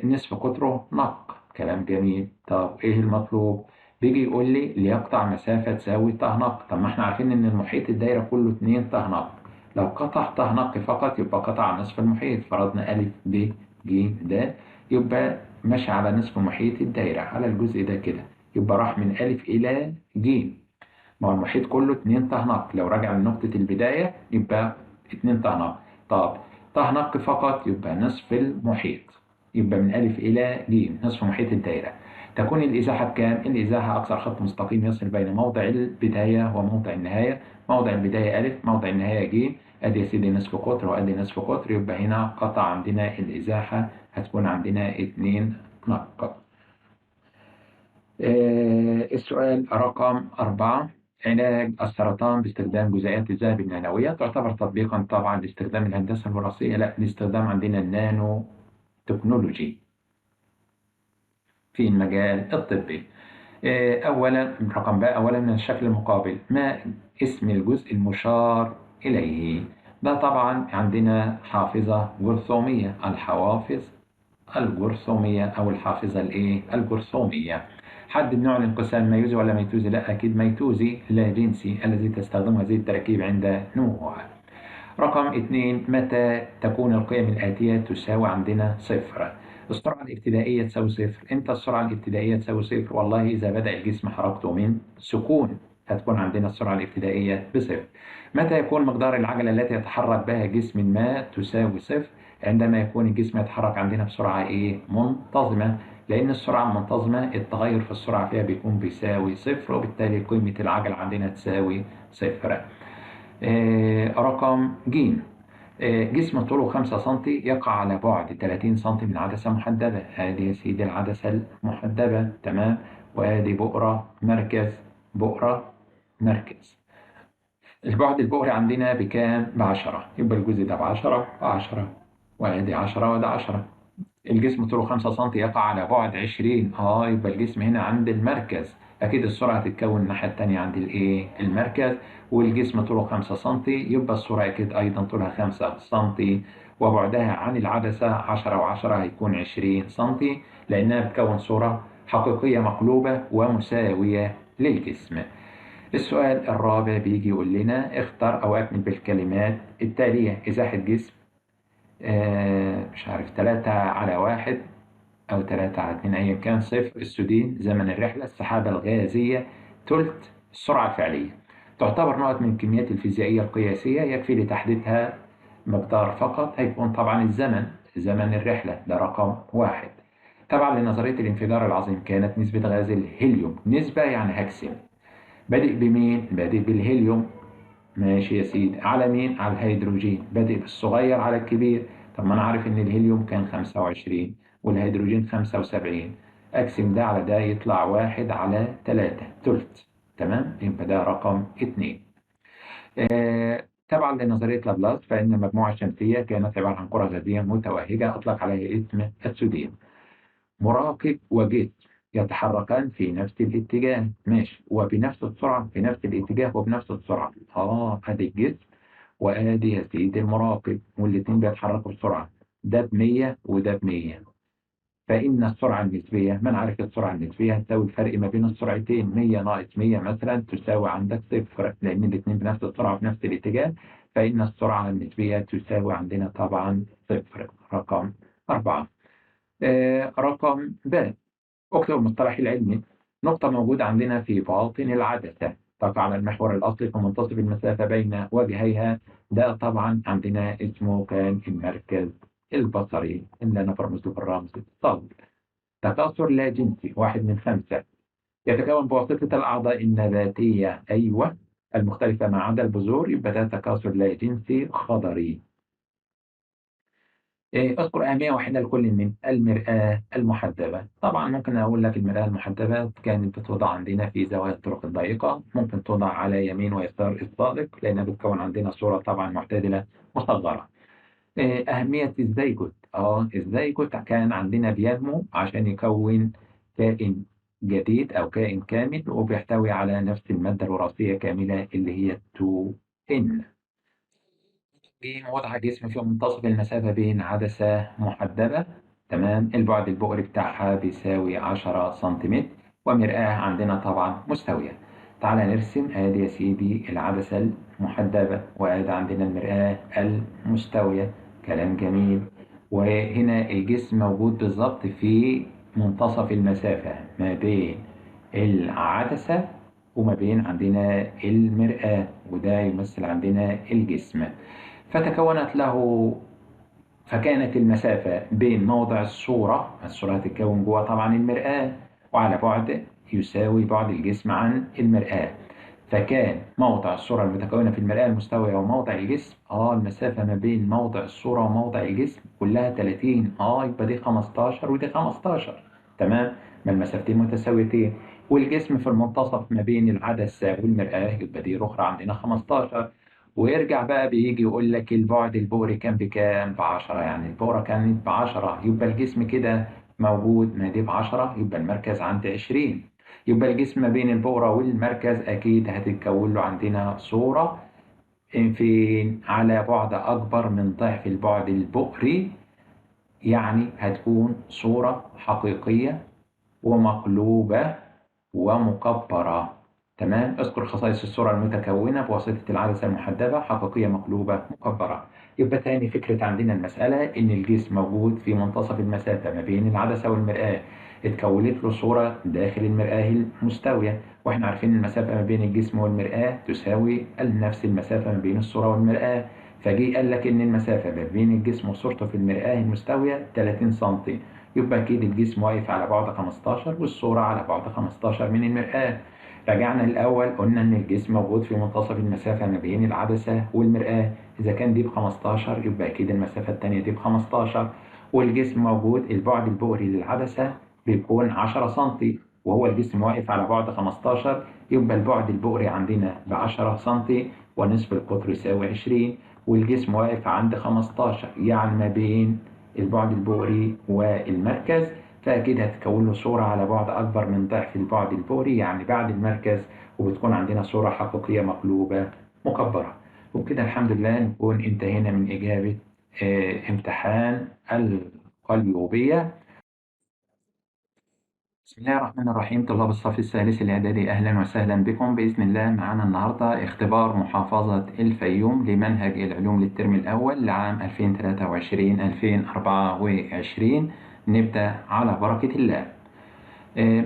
نصف قطره نق، كلام جميل. طب إيه المطلوب؟ بيجي يقول لي ليقطع مسافة تساوي ط نق. طب ما احنا عارفين إن المحيط الدايرة كله 2 ط نق. لو قطع ط نق فقط يبقى قطع نصف المحيط، فرضنا أ ب ج د، يبقى ماشي على نصف محيط الدايرة على الجزء ده كده، يبقى راح من أ إلى ج. ما هو المحيط كله 2 ط نق، لو راجع لنقطة البداية يبقى 2 ط نق. طب ط نق فقط يبقى نصف المحيط، يبقى من أ إلى ج نصف محيط الدائرة. تكون الإزاحة بكام؟ الإزاحة أقصر خط مستقيم يصل بين موضع البداية وموضع النهاية. موضع البداية أ، موضع النهاية ج. أدي يا سيدي نصف قطر وأدي نصف قطر، يبقى هنا قطع عندنا الإزاحة هتكون عندنا 2 نق. السؤال رقم 4: علاج السرطان باستخدام جزيئات الذهب النانوية. تعتبر تطبيقا طبعا لاستخدام الهندسة الوراثية؟ لا، لاستخدام عندنا النانو تكنولوجي في المجال الطبي. أولا رقم باء، أولا من الشكل المقابل، ما اسم الجزء المشار إليه؟ ده طبعا عندنا حافظة جرثومية، الحوافظ الجرثومية أو الحافظة الجرثومية. حدد نوع الانقسام، ميوزي ولا ميتوزي؟ لا أكيد ميتوزي، لا جنسي الذي تستخدم هذه التركيب عند نموها. رقم 2: متى تكون القيم الآتية تساوي عندنا صفر؟ السرعة الابتدائية تساوي صفر. إمتى السرعة الابتدائية تساوي صفر؟ والله إذا بدأ الجسم حركته من سكون هتكون عندنا السرعة الابتدائية بصفر. متى يكون مقدار العجلة التي يتحرك بها جسم ما تساوي صفر؟ عندما يكون الجسم يتحرك عندنا بسرعة منتظمة، لأن السرعة المنتظمة التغير في السرعة فيها بيكون بيساوي صفر، وبالتالي قيمة العجلة عندنا تساوي صفر. رقم ج: جسم طوله 5 سم يقع على بعد 30 سم من عدسة محدبة. هذه يا سيدي العدسة المحدبة، تمام. وادي بؤرة مركز. البعد البؤري عندنا بكام؟ ب10، يبقى الجزء ده ب10 وادي 10 وده 10. الجسم طوله 5 سم يقع على بعد 20، يبقى الجسم هنا عند المركز، اكيد السرعه هتتكون الناحيه الثانيه عند المركز. والجسم طوله 5 سم يبقى السرعه اكيد ايضا طولها 5 سم، وبعدها عن العدسه 10 و10 هيكون 20 سم، لانها بتكون صوره حقيقيه مقلوبه ومساويه للجسم. السؤال الرابع بيجي يقول لنا اختر او اكمل بالكلمات التاليه. ازاحه جسم مش عارف 3 على 1 أو 3/2 أيا كان. صفر السدين زمن الرحلة. السحابة الغازية تلت السرعة الفعلية. تعتبر نوع من الكميات الفيزيائية القياسية يكفي لتحديدها مقدار فقط، هيكون طبعا الزمن، زمن الرحلة ده رقم 1. طبعا لنظرية الانفجار العظيم كانت نسبة غاز الهيليوم، نسبة يعني هقسم، بادئ بمين؟ بادئ بالهيليوم، ماشي يا سيدي، على مين؟ على الهيدروجين، بادئ بالصغير على الكبير. طب ما انا عارف ان الهيليوم كان 25 والهيدروجين 75، اقسم ده على ده يطلع 1/3 تلت. تمام، يبقى ده رقم 2. تبعا لنظرية لابلاس فإن المجموعة الشمسية كانت عبارة عن كرة غازية متوهجة أطلق عليها اسم السوديم. مراقب وجسم يتحركان في نفس الاتجاه، ماشي، وبنفس السرعة، في نفس الاتجاه وبنفس السرعة. ادي الجسم وادي يا سيدي المراقب، والاتنين بيتحركوا بسرعة، ده ب100 وده ب100. فإن السرعة النسبية، من عارف السرعة النسبية هتساوي الفرق ما بين السرعتين، 100 ناقص 100 مثلا تساوي عندك صفر، لأن الاتنين بنفس السرعة وفي نفس الاتجاه. فإن السرعة النسبية تساوي عندنا طبعا صفر، رقم 4. رقم ب، اكتب المصطلح العلمي. نقطة موجودة عندنا في باطن العدسة تقع على المحور الأصلي في منتصف المسافة بين وجهيها، ده طبعا عندنا اسمه كان المركز البصري اللي أنا برمز له بالرمز الصاد. تكاثر لا جنسي 1/5 يتكون بواسطة الأعضاء النباتية، أيوة، المختلفة ما عدا البذور، يبقى ده تكاثر لا جنسي خضري. أذكر أهمية واحدة لكل من المرآة المحدبة. طبعا ممكن أقول لك المرآة المحدبة كانت بتوضع عندنا في زوايا الطرق الضيقة، ممكن توضع على يمين ويسار الصادق لأنها بتكون عندنا صورة طبعا معتدلة مصغرة. أهمية الزيجوت، الزيجوت كان عندنا بينمو عشان يكون كائن جديد أو كائن كامل، وبيحتوي على نفس المادة الوراثية كاملة اللي هي 2N. وضع جسم في منتصف المسافة بين عدسة محدبة، تمام، البعد البؤري بتاعها بيساوي 10 سنتيمتر، ومرآة عندنا طبعا مستوية. تعالى نرسم، ادي يا سيدي العدسة المحدبة وادي عندنا المرآة المستوية، كلام جميل. وهنا الجسم موجود بالظبط في منتصف المسافة ما بين العدسة وما بين عندنا المرآة، وده يمثل عندنا الجسم. فتكونت له، فكانت المسافة بين موضع الصورة هتتكون جوه طبعا المرآة، وعلى بعد يساوي بعد الجسم عن المرآة. فكان موضع الصورة المتكونة في المرآة المستوية وموضع الجسم، المسافة ما بين موضع الصورة وموضع الجسم كلها 30، يبقى دي 15 ودي 15، تمام، ما المسافتين متساويتين. والجسم في المنتصف ما بين العدسة والمرآة، يبقى دي الأخرى عندنا 15. ويرجع بقى بيجي يقول لك البعد البؤري كان بكام؟ ب10، يعني البؤرة كانت ب10، يبقى الجسم كده موجود، ما دي ب10 يبقى المركز عند 20. يبقى الجسم ما بين البؤرة والمركز أكيد هتتكون له عندنا صورة فين؟ على بعد أكبر من ضعف البعد البؤري، يعني هتكون صورة حقيقية ومقلوبة ومكبرة. تمام، اذكر خصائص الصورة المتكونة بواسطة العدسة المحدبة، حقيقية مقلوبة مكبرة. يبقى تاني فكرة عندنا المسألة إن الجسم موجود في منتصف المسافة ما بين العدسة والمرآة، اتكونت له صورة داخل المرآة المستوية، واحنا عارفين المسافة ما بين الجسم والمرآة تساوي نفس المسافة ما بين الصورة والمرآة. فجي قال لك إن المسافة ما بين الجسم وصورته في المرآة المستوية 30 سنتي، يبقى أكيد الجسم واقف على بعد 15 والصورة على بعد 15 من المرآة. رجعنا الأول قلنا إن الجسم موجود في منتصف المسافة ما بين العدسة والمرآة، إذا كان دي ب15 يبقى أكيد المسافة التانية دي ب15. والجسم موجود، البعد البؤري للعدسة بيكون 10 سنتي، وهو الجسم واقف على بعد 15، يبقى البعد البؤري عندنا ب10 سنتي ونصف القطر يساوي 20، والجسم واقف عند 15، يعني ما بين البعد البؤري والمركز، فأكيد هتكون له صورة على بعد أكبر من ضعف البعد البؤري، يعني بعد المركز، وبتكون عندنا صورة حقيقية مقلوبة مكبرة. وبكده الحمد لله نكون انتهينا من إجابة امتحان القليوبية. بسم الله الرحمن الرحيم. طلاب الصف الثالث الإعدادي، أهلا وسهلا بكم. بإذن الله معنا النهاردة اختبار محافظة الفيوم لمنهج العلوم للترم الأول لعام 2023-2024 نبدأ على بركة الله.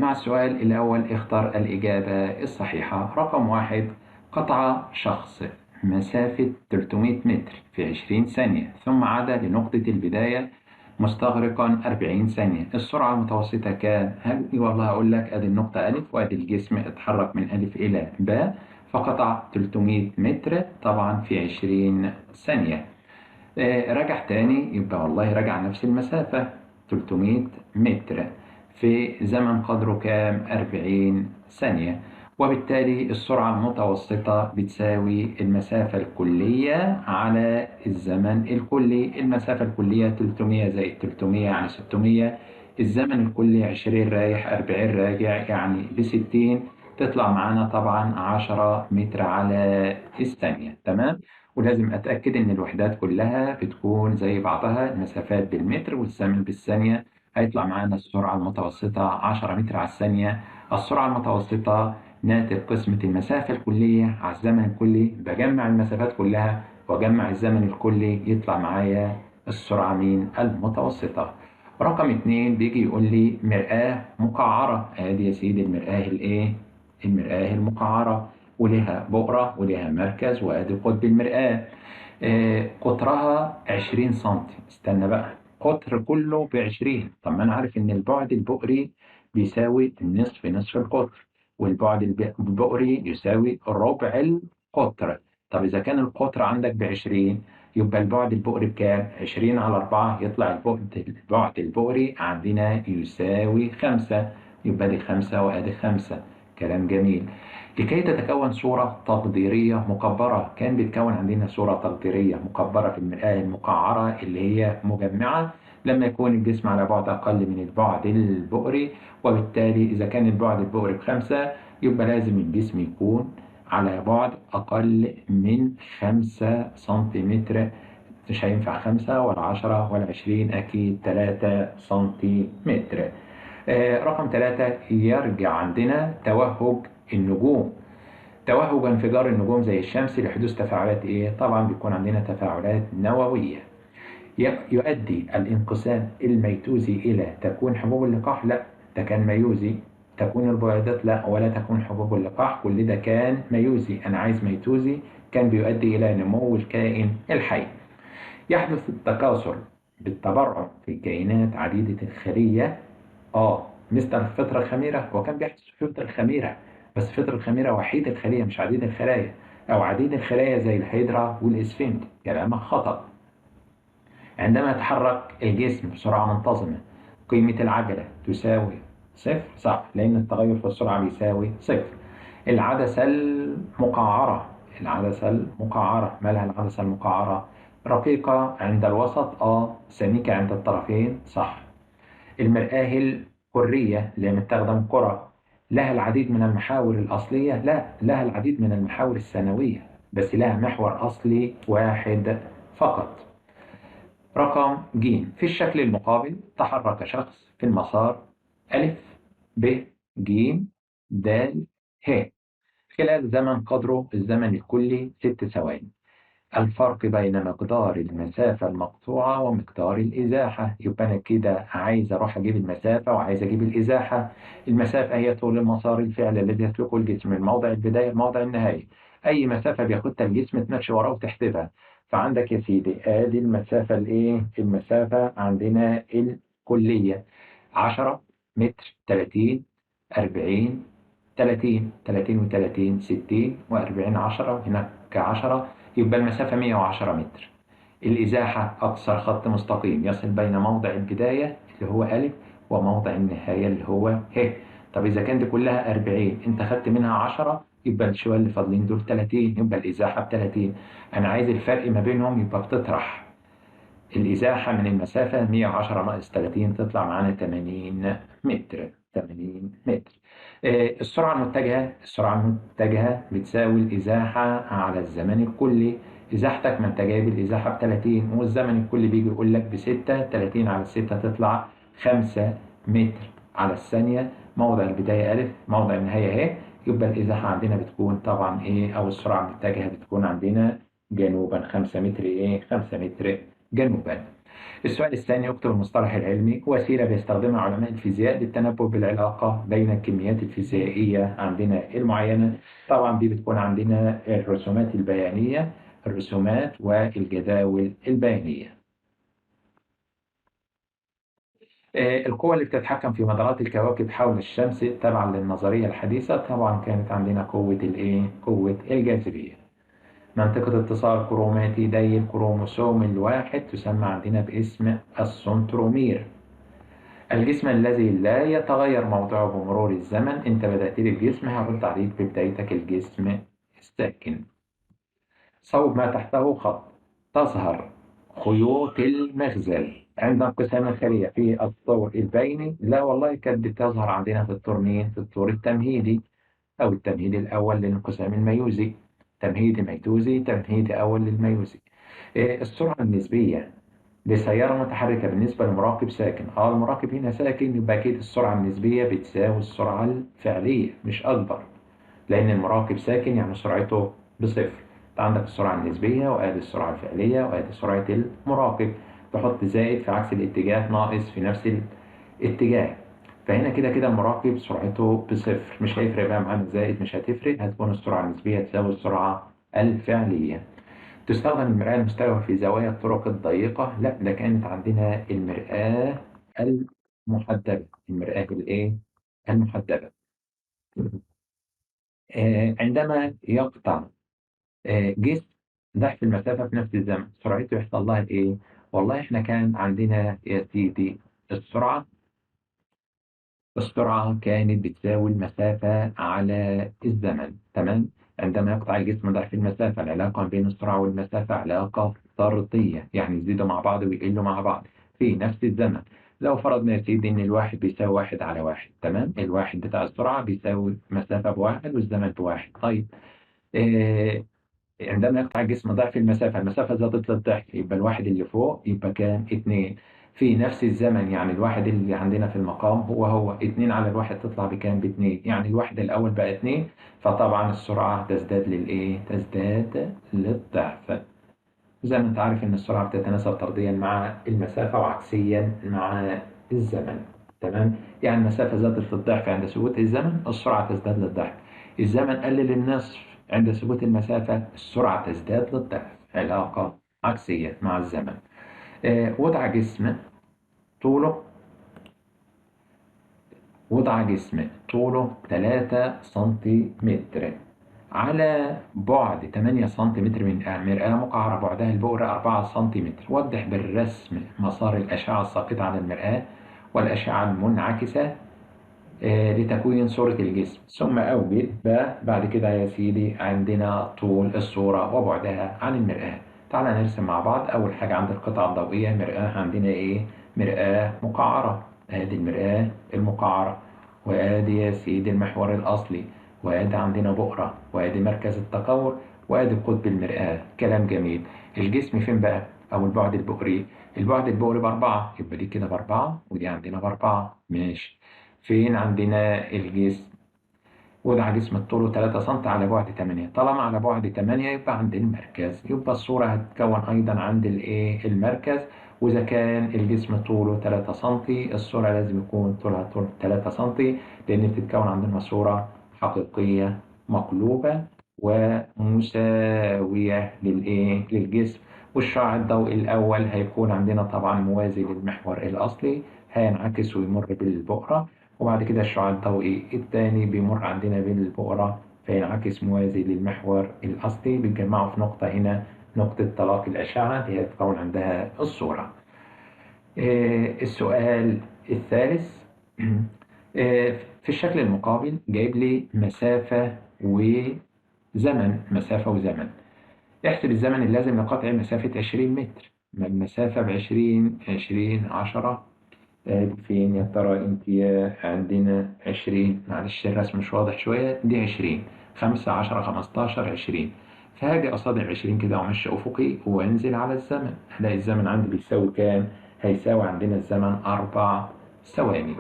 مع السؤال الأول اختر الإجابة الصحيحة. رقم 1، قطع شخص مسافة 300 متر في 20 ثانية ثم عاد لنقطة البداية مستغرقا 40 ثانية. السرعة المتوسطة كان والله أقول لك أدي النقطة ألف وأدي الجسم اتحرك من ألف إلى باء، فقطع 300 متر طبعا في 20 ثانية. رجع تاني يبقى والله رجع نفس المسافة 300 متر في زمن قدره كام؟ 40 ثانية. وبالتالي السرعة المتوسطة بتساوي المسافة الكلية على الزمن الكلي. المسافة الكلية 300 زائد 300 يعني 600. الزمن الكلي 20 رايح 40 راجع يعني ب60. تطلع معانا طبعا 10 متر على الثانية. تمام. ولازم أتأكد إن الوحدات كلها بتكون زي بعضها، المسافات بالمتر والزمن بالثانية. هيطلع معانا السرعة المتوسطة 10 متر على الثانية. السرعة المتوسطة ناتج قسمة المسافة الكلية على الزمن الكلي، بجمع المسافات كلها وأجمع الزمن الكلي يطلع معايا السرعة المتوسطة. رقم 2 بيجي يقول لي مرآة مقعرة. ادي يا سيدي المرآة المرآة المقعرة، ولها بؤرة ولها مركز، وادي قطب المرآة. قطرها 20 سنتي. استنى بقى، قطر كله ب20. طب ما انا عارف ان البعد البؤري بيساوي نصف القطر، والبعد البؤري يساوي ربع القطر. طب اذا كان القطر عندك ب20 يبقى البعد البؤري بكام؟ 20 على 4 يطلع البعد البؤري عندنا يساوي 5. يبقى دي 5 وادي 5. كلام جميل. لكي تتكون صورة تقديرية مكبرة، كان بيتكون عندنا صورة تقديرية مكبرة في المرآة المقعرة اللي هي مجمعة لما يكون الجسم على بعد أقل من البعد البؤري. وبالتالي إذا كان البعد البؤري ب5 يبقى لازم الجسم يكون على بعد أقل من 5 سنتيمتر. مش هينفع 5 ولا 10 ولا 20، أكيد 3 سنتيمتر. رقم 3، يرجع عندنا توهج النجوم. توهج انفجار النجوم زي الشمس لحدوث تفاعلات ايه؟ طبعا بيكون عندنا تفاعلات نووية. يؤدي الانقسام الميتوزي الى تكوين حبوب اللقاح؟ لا، ده كان ميوزي. تكون البويضات؟ لا، ولا تكون حبوب اللقاح، كل ده كان ميوزي. انا عايز ميتوزي كان بيؤدي الى نمو الكائن الحي. يحدث التكاثر بالتبرع في الكائنات عديدة الخلية. مثل الفطرة الخميرة. وكان بيحدث في الفطرة الخميرة، بس الفطرة الخميرة وحيد الخلية مش عديد الخلايا، أو عديد الخلايا زي الهيدرا والإسفنج. كلامك خطأ. عندما يتحرك الجسم بسرعة منتظمة قيمة العجلة تساوي صفر. صح، لأن التغير في السرعة بيساوي صفر. العدسة المقعرة. مالها العدسة المقعرة؟ رقيقة عند الوسط، سميكة عند الطرفين. صح. المرآة الكرية اللي متاخدة كرة لها العديد من المحاور الأصلية؟ لا، لها العديد من المحاور الثانوية، بس لها محور أصلي واحد فقط. رقم ج، في الشكل المقابل تحرك شخص في المسار أ ب ج د ه خلال زمن قدره الزمن الكلي 6 ثواني. الفرق بين مقدار المسافة المقطوعة ومقدار الإزاحة. يبقى أنا كده عايز أروح أجيب المسافة وعايز أجيب الإزاحة. المسافة هي طول المسار الفعلي الذي يسلكه الجسم من موضع البداية لموضع النهاية. أي مسافة بياخدها الجسم تمشي وراه وتحسبها. فعندك يا سيدي آدي المسافة المسافة عندنا الكلية 10 متر، 30، 40، 30 و30 60 و40 10 هناك 10. يبقى المسافة 110 متر. الإزاحة أقصر خط مستقيم يصل بين موضع البداية اللي هو أ وموضع النهاية اللي هو ه. طب إذا كانت كلها 40 أنت خدت منها 10 يبقى الشوية اللي فاضلين دول 30، يبقى الإزاحة ب30. أنا عايز الفرق ما بينهم، يبقى بتطرح الإزاحة من المسافة 110 ناقص 30 تطلع معانا 80 متر. 80 متر. السرعة المتجهة بتساوي الإزاحة على الزمن الكلي. إزاحتك ما أنت جايب الإزاحة ب30 والزمن الكلي بيجي يقول لك ب6. 30 على 6 تطلع 5 متر على الثانية. موضع البداية أ، موضع النهاية ه. يبقى الإزاحة عندنا بتكون طبعا أو السرعة المتجهة بتكون عندنا جنوبا 5 متر 5 متر جنوبا. السؤال الثاني، اكتب المصطلح العلمي. وسيلة بيستخدمها علماء الفيزياء للتنبؤ بالعلاقة بين الكميات الفيزيائية عندنا المعينة. طبعا دي بتكون عندنا الرسومات البيانية، الرسومات والجداول البيانية. القوة اللي بتتحكم في مدارات الكواكب حول الشمس تبعا للنظرية الحديثة طبعا كانت عندنا قوة الايه؟ قوة الجاذبية. منطقة اتصال كروماتيدي الكروموسوم الواحد تسمى عندنا باسم السنترومير. الجسم الذي لا يتغير موضعه بمرور الزمن. انت بدأت لي الجسم، هرد عليك ببدايتك الجسم الساكن. صوب ما تحته خط. تظهر خيوط المغزل عند انقسام الخلية في الطور البيني. لا والله، كانت بتظهر عندنا في الطور مين؟ في الطور التمهيدي أو التمهيد الأول للانقسام الميوزي. تمهيدي ميتوزي، تمهيدي أول للميوزي. السرعة النسبية لسيارة متحركة بالنسبة لمراقب ساكن. المراقب هنا ساكن، يبقى أكيد السرعة النسبية بتساوي السرعة الفعلية مش أكبر، لأن المراقب ساكن يعني سرعته بصفر. أنت عندك السرعة النسبية وآدي السرعة الفعلية وآدي سرعة المراقب. تحط زائد في عكس الاتجاه، ناقص في نفس الاتجاه. فهنا كده كده المراقب سرعته بصفر، مش هيفرق بقى معانا زائد، مش هتفرق، هتكون السرعة النسبية تساوي السرعة الفعلية. تستخدم المرآة المستوى في زوايا الطرق الضيقة. لا، ده كانت عندنا المرآة المحدبة. المرآة الإيه؟ المحدبة. عندما يقطع جسم ضعف المسافة في نفس الزمن، سرعته يحصل لها إيه؟ والله إحنا كان عندنا يا سيدي السرعة. السرعة كانت بتساوي المسافة على الزمن، تمام؟ عندما يقطع الجسم ضعف المسافة، العلاقة بين السرعة والمسافة علاقة طردية، يعني يزيدوا مع بعض ويقلوا مع بعض في نفس الزمن. لو فرضنا يا سيدي إن الواحد بيساوي واحد على واحد، تمام؟ الواحد بتاع السرعة بيساوي مسافة بواحد والزمن بواحد. طيب، آه عندما يقطع الجسم ضعف المسافة، المسافة زادت للضعف، يبقى الواحد اللي فوق يبقى كام؟ اتنين. في نفس الزمن، يعني الواحد اللي عندنا في المقام هو اتنين على الواحد تطلع بكام؟ باتنين. يعني الواحد الأول بقى اتنين، فطبعا السرعة تزداد للإيه؟ تزداد للضعف. زي ما أنت عارف إن السرعة بتتناسب طرديا مع المسافة وعكسيا مع الزمن، تمام؟ يعني المسافة زادت للضعف عند ثبوت الزمن، السرعة تزداد للضعف. الزمن قلل النصف عند ثبوت المسافة، السرعة تزداد للضعف. علاقة عكسية مع الزمن. وضع جسم طوله وضع جسم طوله 3 سنتيمتر على بعد 8 سنتيمتر من مرآة مقعرة بعدها البؤرة 4 سنتيمتر. وضح بالرسم مسار الأشعة الساقطة على المرآة والأشعة المنعكسة لتكوين صورة الجسم. ثم أوجد بعد كده يا سيدي عندنا طول الصورة وبعدها عن المرآة. تعال نرسم مع بعض. أول حاجة عند القطعة الضوئية مرآة، عندنا إيه؟ مرآة مقعرة. آدي المرآة المقعرة، وآدي يا سيدي المحور الأصلي، وآدي عندنا بؤرة، وآدي مركز التقور، وآدي قطب المرآة. كلام جميل. الجسم فين بقى؟ أو البعد البؤري. البعد البؤري بأربعة، يبقى دي كده بأربعة ودي عندنا بأربعة، ماشي. فين عندنا الجسم؟ وضع جسم الطول 3 سم على بعد 8. طالما على بعد 8 يبقى عند المركز، يبقى الصورة هتتكون أيضا عند الإيه؟ المركز. وإذا كان الجسم طوله 3 سم، الصورة لازم يكون طولها طول 3 سم، لأن بتتكون عندنا صورة حقيقية مقلوبة ومساوية للإيه؟ للجسم. والشعاع الضوئي الأول هيكون عندنا طبعا موازي للمحور الأصلي، هينعكس ويمر بالبؤرة. وبعد كده الشعاع الضوئي الثاني بيمر عندنا بالبؤرة فينعكس موازي للمحور الأصلي، بيتجمعوا في نقطة هنا، نقطة تلاقي الأشعة اللي هي تكون عندها الصورة. السؤال الثالث. في الشكل المقابل جايب لي مسافة وزمن. مسافة وزمن. احسب الزمن اللازم لقطع مسافة 20 متر. ما المسافة ب20، 20 10. فين يا ترى انت؟ يا عندنا 20، معلش الرسم مش واضح شوية، دي 20، 5 10 15 20. فهاجي قصاد 20 كده وامشي افقي وانزل على الزمن، هلاقي الزمن عندي بيساوي كام؟ هيساوي عندنا الزمن 4 ثواني.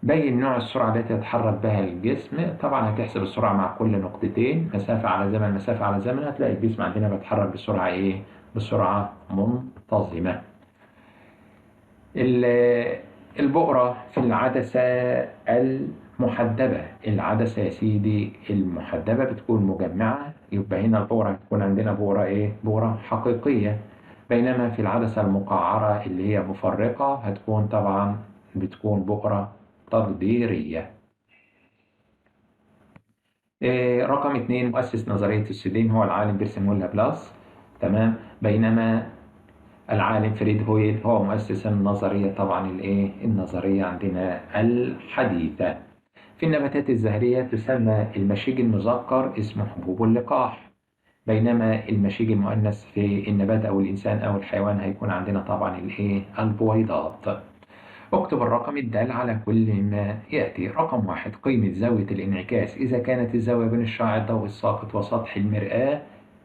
بين نوع السرعة التي يتحرك بها الجسم. طبعا هتحسب السرعة مع كل نقطتين، مسافة على زمن مسافة على زمن، هتلاقي الجسم عندنا بيتحرك بسرعة ايه؟ بسرعة منتظمة. البؤرة في العدسة المحدبة. العدسة يا سيدي المحدبة بتكون مجمعة، يبقى هنا البؤرة هتكون عندنا بؤرة إيه؟ بؤرة حقيقية. بينما في العدسة المقعرة اللي هي مفرقة هتكون طبعا بتكون بؤرة تقديرية. رقم 2، مؤسس نظرية السودين هو العالم بيرسيمون لابلاس. تمام. بينما العالم فريد هويل هو مؤسس النظرية طبعا النظرية عندنا الحديثة. في النباتات الزهرية تسمى المشيج المذكر اسمه حبوب اللقاح، بينما المشيج المؤنث في النبات أو الإنسان أو الحيوان هيكون عندنا طبعا البويضات. اكتب الرقم الدال على كل ما يأتي. رقم 1، قيمة زاوية الانعكاس إذا كانت الزاوية بين الشعاع الضوئي الساقط وسطح المرآة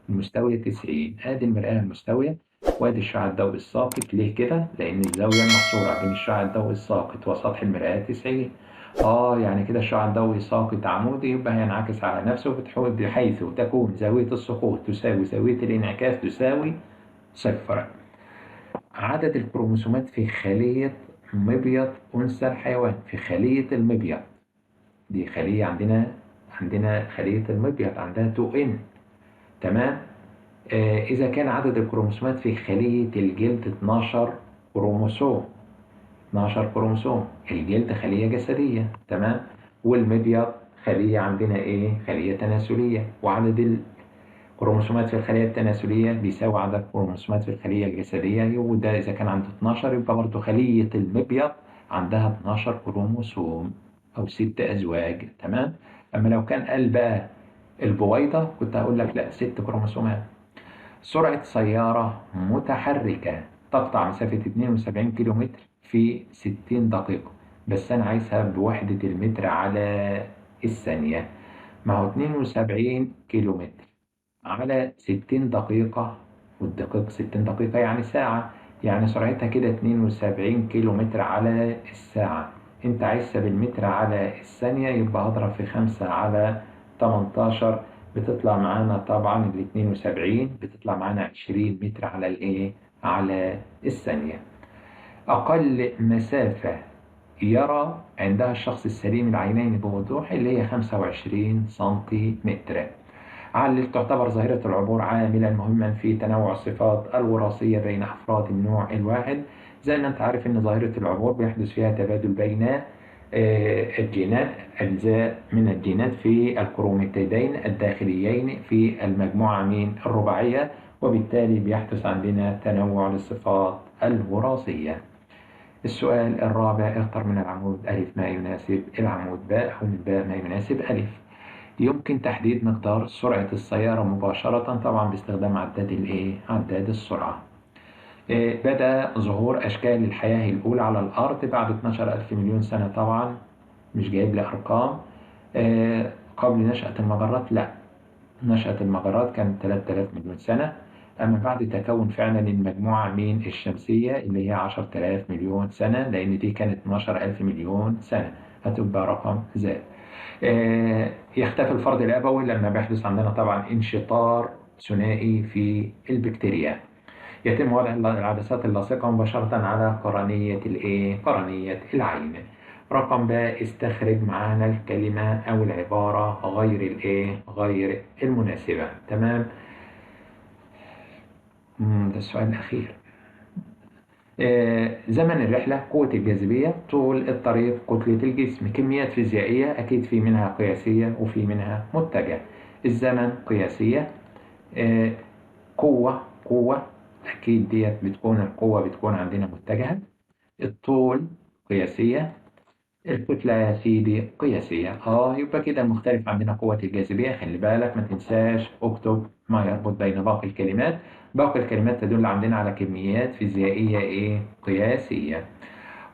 المستوية 90. آدي المرآة المستوية وادي الشعاع الضوئي الساقط. ليه كده؟ لأن الزاوية المحصورة بين الشعاع الضوئي الساقط وسطح المرآة 90. يعني كده الشعاع الضوئي ساقط عمودي، يبقى هينعكس على نفسه بحيث تكون زاوية السقوط تساوي زاوية الانعكاس تساوي صفر. عدد الكروموسومات في خلية مبيض أنثى الحيوان. في خلية المبيض دي خلية عندنا خلية المبيض عندها 2N. تمام. إذا كان عدد الكروموسومات في خلية الجلد 12 كروموسوم. 12 كروموسوم. الجلد خلية جسدية. تمام. والمبيض خلية عندنا خلية تناسلية. وعدد الكروموسومات في الخلية التناسلية بيساوي عدد الكروموسومات في الخلية الجسدية، وده إذا كان عنده 12 يبقى برضه خلية المبيض عندها 12 كروموسوم أو 6 أزواج. تمام. أما لو كان قال بقى البويضة كنت هقول لك لا، 6 كروموسومات. سرعة سيارة متحركة تقطع مسافة 72 كيلومتر في 60 دقيقة، بس أنا عايزها بوحدة المتر على الثانية. ما هو 72 كيلومتر على 60 دقيقة، والدقيقة 60 دقيقة يعني ساعة، يعني سرعتها كده 72 كيلو متر على الساعة. انت عايزها بالمتر على الثانية، يبقى هضرب في 5 على 18 بتطلع معانا طبعا ال 72 بتطلع معانا 20 متر على على الثانية. أقل مسافة يرى عندها الشخص السليم العينين بوضوح اللي هي 25 سنتيمتر. تعتبر ظاهرة العبور عاملا مهما في تنوع الصفات الوراثية بين أفراد النوع الواحد. زي ما أنت عارف إن ظاهرة العبور بيحدث فيها تبادل بين الجينات، أجزاء من الجينات في الكروماتيدين الداخليين في المجموعة من الرباعية، وبالتالي بيحدث عندنا تنوع للصفات الوراثية. السؤال الرابع، اختر من العمود ألف ما يناسب العمود باء، أو من باء ما يناسب ألف. يمكن تحديد مقدار سرعة السيارة مباشرة طبعا باستخدام عداد السرعة. بدأ ظهور أشكال الحياة الأولى على الأرض بعد 12 ألف مليون سنة. طبعا مش جايب لي أرقام. قبل نشأة المجرات لا، نشأة المجرات كانت 3000 مليون سنة. أما بعد تكون فعلا المجموعة من الشمسية اللي هي 10000 مليون سنة، لأن دي كانت 12000 مليون سنة، هتبقى رقم زائد. يختفي الفرد الأبوي لما بيحدث عندنا طبعا انشطار ثنائي في البكتيريا. يتم وضع العدسات اللاصقة مباشرة على قرنية قرنية العين. رقم باء، استخرج معانا الكلمة أو العبارة غير غير المناسبة. تمام. ده السؤال الأخير. زمن الرحلة، قوة الجاذبية، طول الطريق، كتلة الجسم. كميات فيزيائية أكيد في منها قياسية وفي منها متجه. الزمن قياسية. آه، قوة أكيد ديت القوة بتكون عندنا متجهة. الطول قياسية. الكتلة يا سيدي قياسية. يبقى كده المختلف عندنا قوة الجاذبية. خلي بالك ما تنساش اكتب ما يربط بين باقي الكلمات. باقي الكلمات تدل عندنا على كميات فيزيائية قياسية.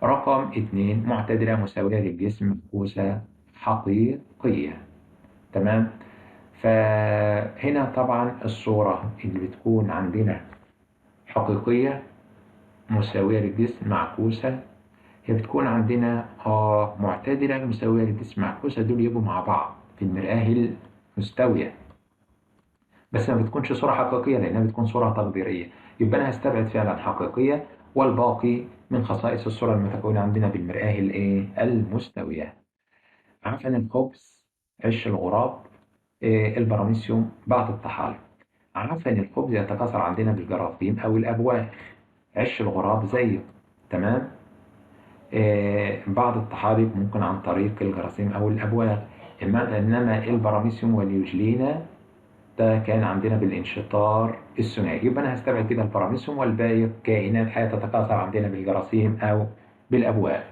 رقم 2، معتدلة مساوية للجسم معكوسة حقيقية. تمام. فهنا طبعا الصورة اللي بتكون عندنا حقيقية مساوية للجسم معكوسة، هي بتكون عندنا معتدلة مساوية للجسم معكوسة، دول يبقوا مع بعض في المرآة المستوية. بس ما بتكونش صورة حقيقية لأنها بتكون صورة تقديرية. يبقى أنا هستبعد فعلا حقيقية، والباقي من خصائص الصورة المتكونة عندنا بالمرآة المستوية. عفن الخبز، عش الغراب، البراميسيوم بعض الطحالب. عفن الخبز يتكاثر عندنا بالجراثيم أو الأبواق. عش الغراب زيه. تمام. بعض الطحالب ممكن عن طريق الجراثيم أو الأبواق. إنما البراميسيوم واليوجلينا ده كان عندنا بالانشطار الثنائي. يبقى أنا هستبعد كده البراميسيوم، والباقي كائنات حية تتكاثر عندنا بالجراثيم أو بالأبواق.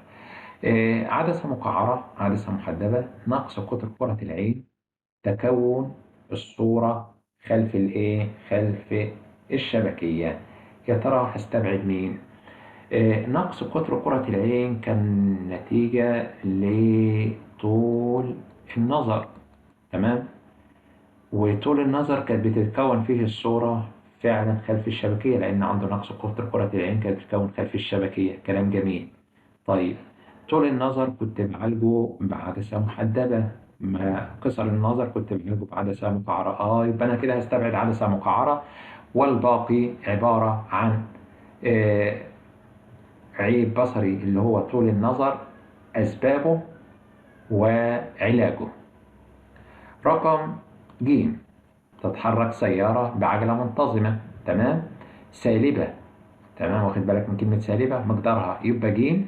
عدسة مقعرة، عدسة محدبة، نقص قطر كرة العين، تكون الصورة خلف خلف الشبكية. يا ترى هستبعد مين؟ نقص قطر كرة العين كان نتيجة لطول النظر. تمام. وطول النظر كانت بتتكون فيه الصورة فعلا خلف الشبكية، لأن عنده نقص قطر كرة العين كانت بتتكون خلف الشبكية. كلام جميل. طيب، طول النظر كنت بعالجه بعدسة محدبة، ما قصر النظر كنت بعالجه بعدسة مقعرة. يبقى أنا كده هستبعد عدسة مقعرة، والباقي عبارة عن آه عيب بصري اللي هو طول النظر، أسبابه وعلاجه. رقم ج، تتحرك سيارة بعجلة منتظمة. تمام. سالبة. تمام، واخد بالك من كلمة سالبة؟ مقدارها يبقى ج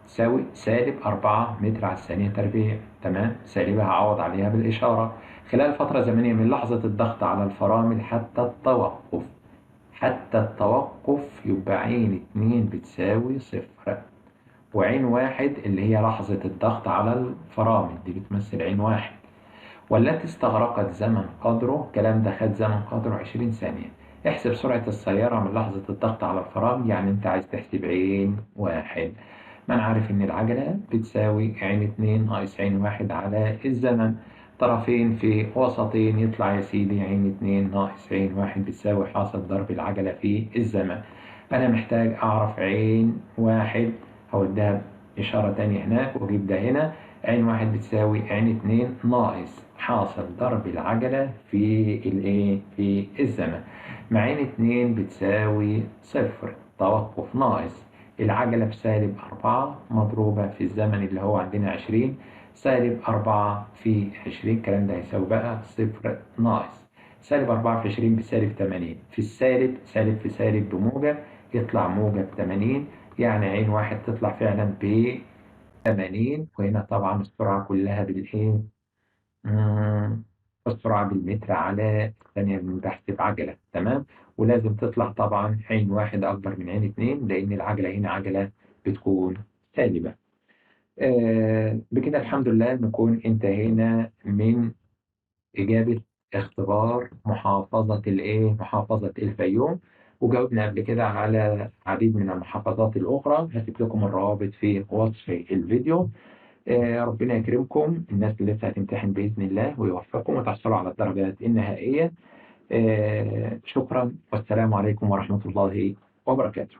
تساوي سالب 4 متر على الثانية تربيع. تمام. سالبة هعوض عليها بالإشارة. خلال فترة زمنية من لحظة الضغط على الفرامل حتى التوقف. حتى التوقف يبقى عين 2 بتساوي صفر، وعين 1 اللي هي لحظة الضغط على الفرامل دي بتمثل عين 1. والتي استغرقت زمن قدره، الكلام ده خد زمن قدره 20 ثانية. احسب سرعة السيارة من لحظة الضغط على الفرامل، يعني انت عايز تحسب عين 1. ما انا عارف ان العجلة بتساوي عين 2 ناقص عين 1 على الزمن. طرفين في وسطين، يطلع يا سيدي عين 2 ناقص عين 1 بتساوي حاصل ضرب العجلة في الزمن. انا محتاج اعرف عين 1، هوديها إشارة تانية هناك وأجيب ده هنا. عين 1 بتساوي عين 2 ناقص حاصل ضرب العجلة في الزمن. مع عين 2 بتساوي صفر، توقف ناقص العجلة بسالب 4 مضروبة في الزمن اللي هو عندنا 20. سالب 4 في 20، الكلام ده هيساوي بقى صفر ناقص سالب 4 في 20 بسالب 80. في السالب سالب في سالب بموجب، يطلع موجب 80. يعني عين 1 تطلع فعلا ب 80. وهنا طبعا السرعة كلها مم، السرعة بالمتر على الثانية، من بحسب عجلة. تمام. ولازم تطلع طبعا عين 1 أكبر من عين 2، لأن العجلة هنا عجلة بتكون سالبة. بكده الحمد لله نكون انتهينا من إجابة اختبار محافظة الفيوم. وجاوبنا قبل كده على عديد من المحافظات الأخرى. هسيب لكم الروابط في وصف الفيديو. ربنا يكرمكم الناس اللي لسه هتمتحن بإذن الله ويوفقكم وتحصلوا على الدرجات النهائية. شكرا، والسلام عليكم ورحمة الله وبركاته.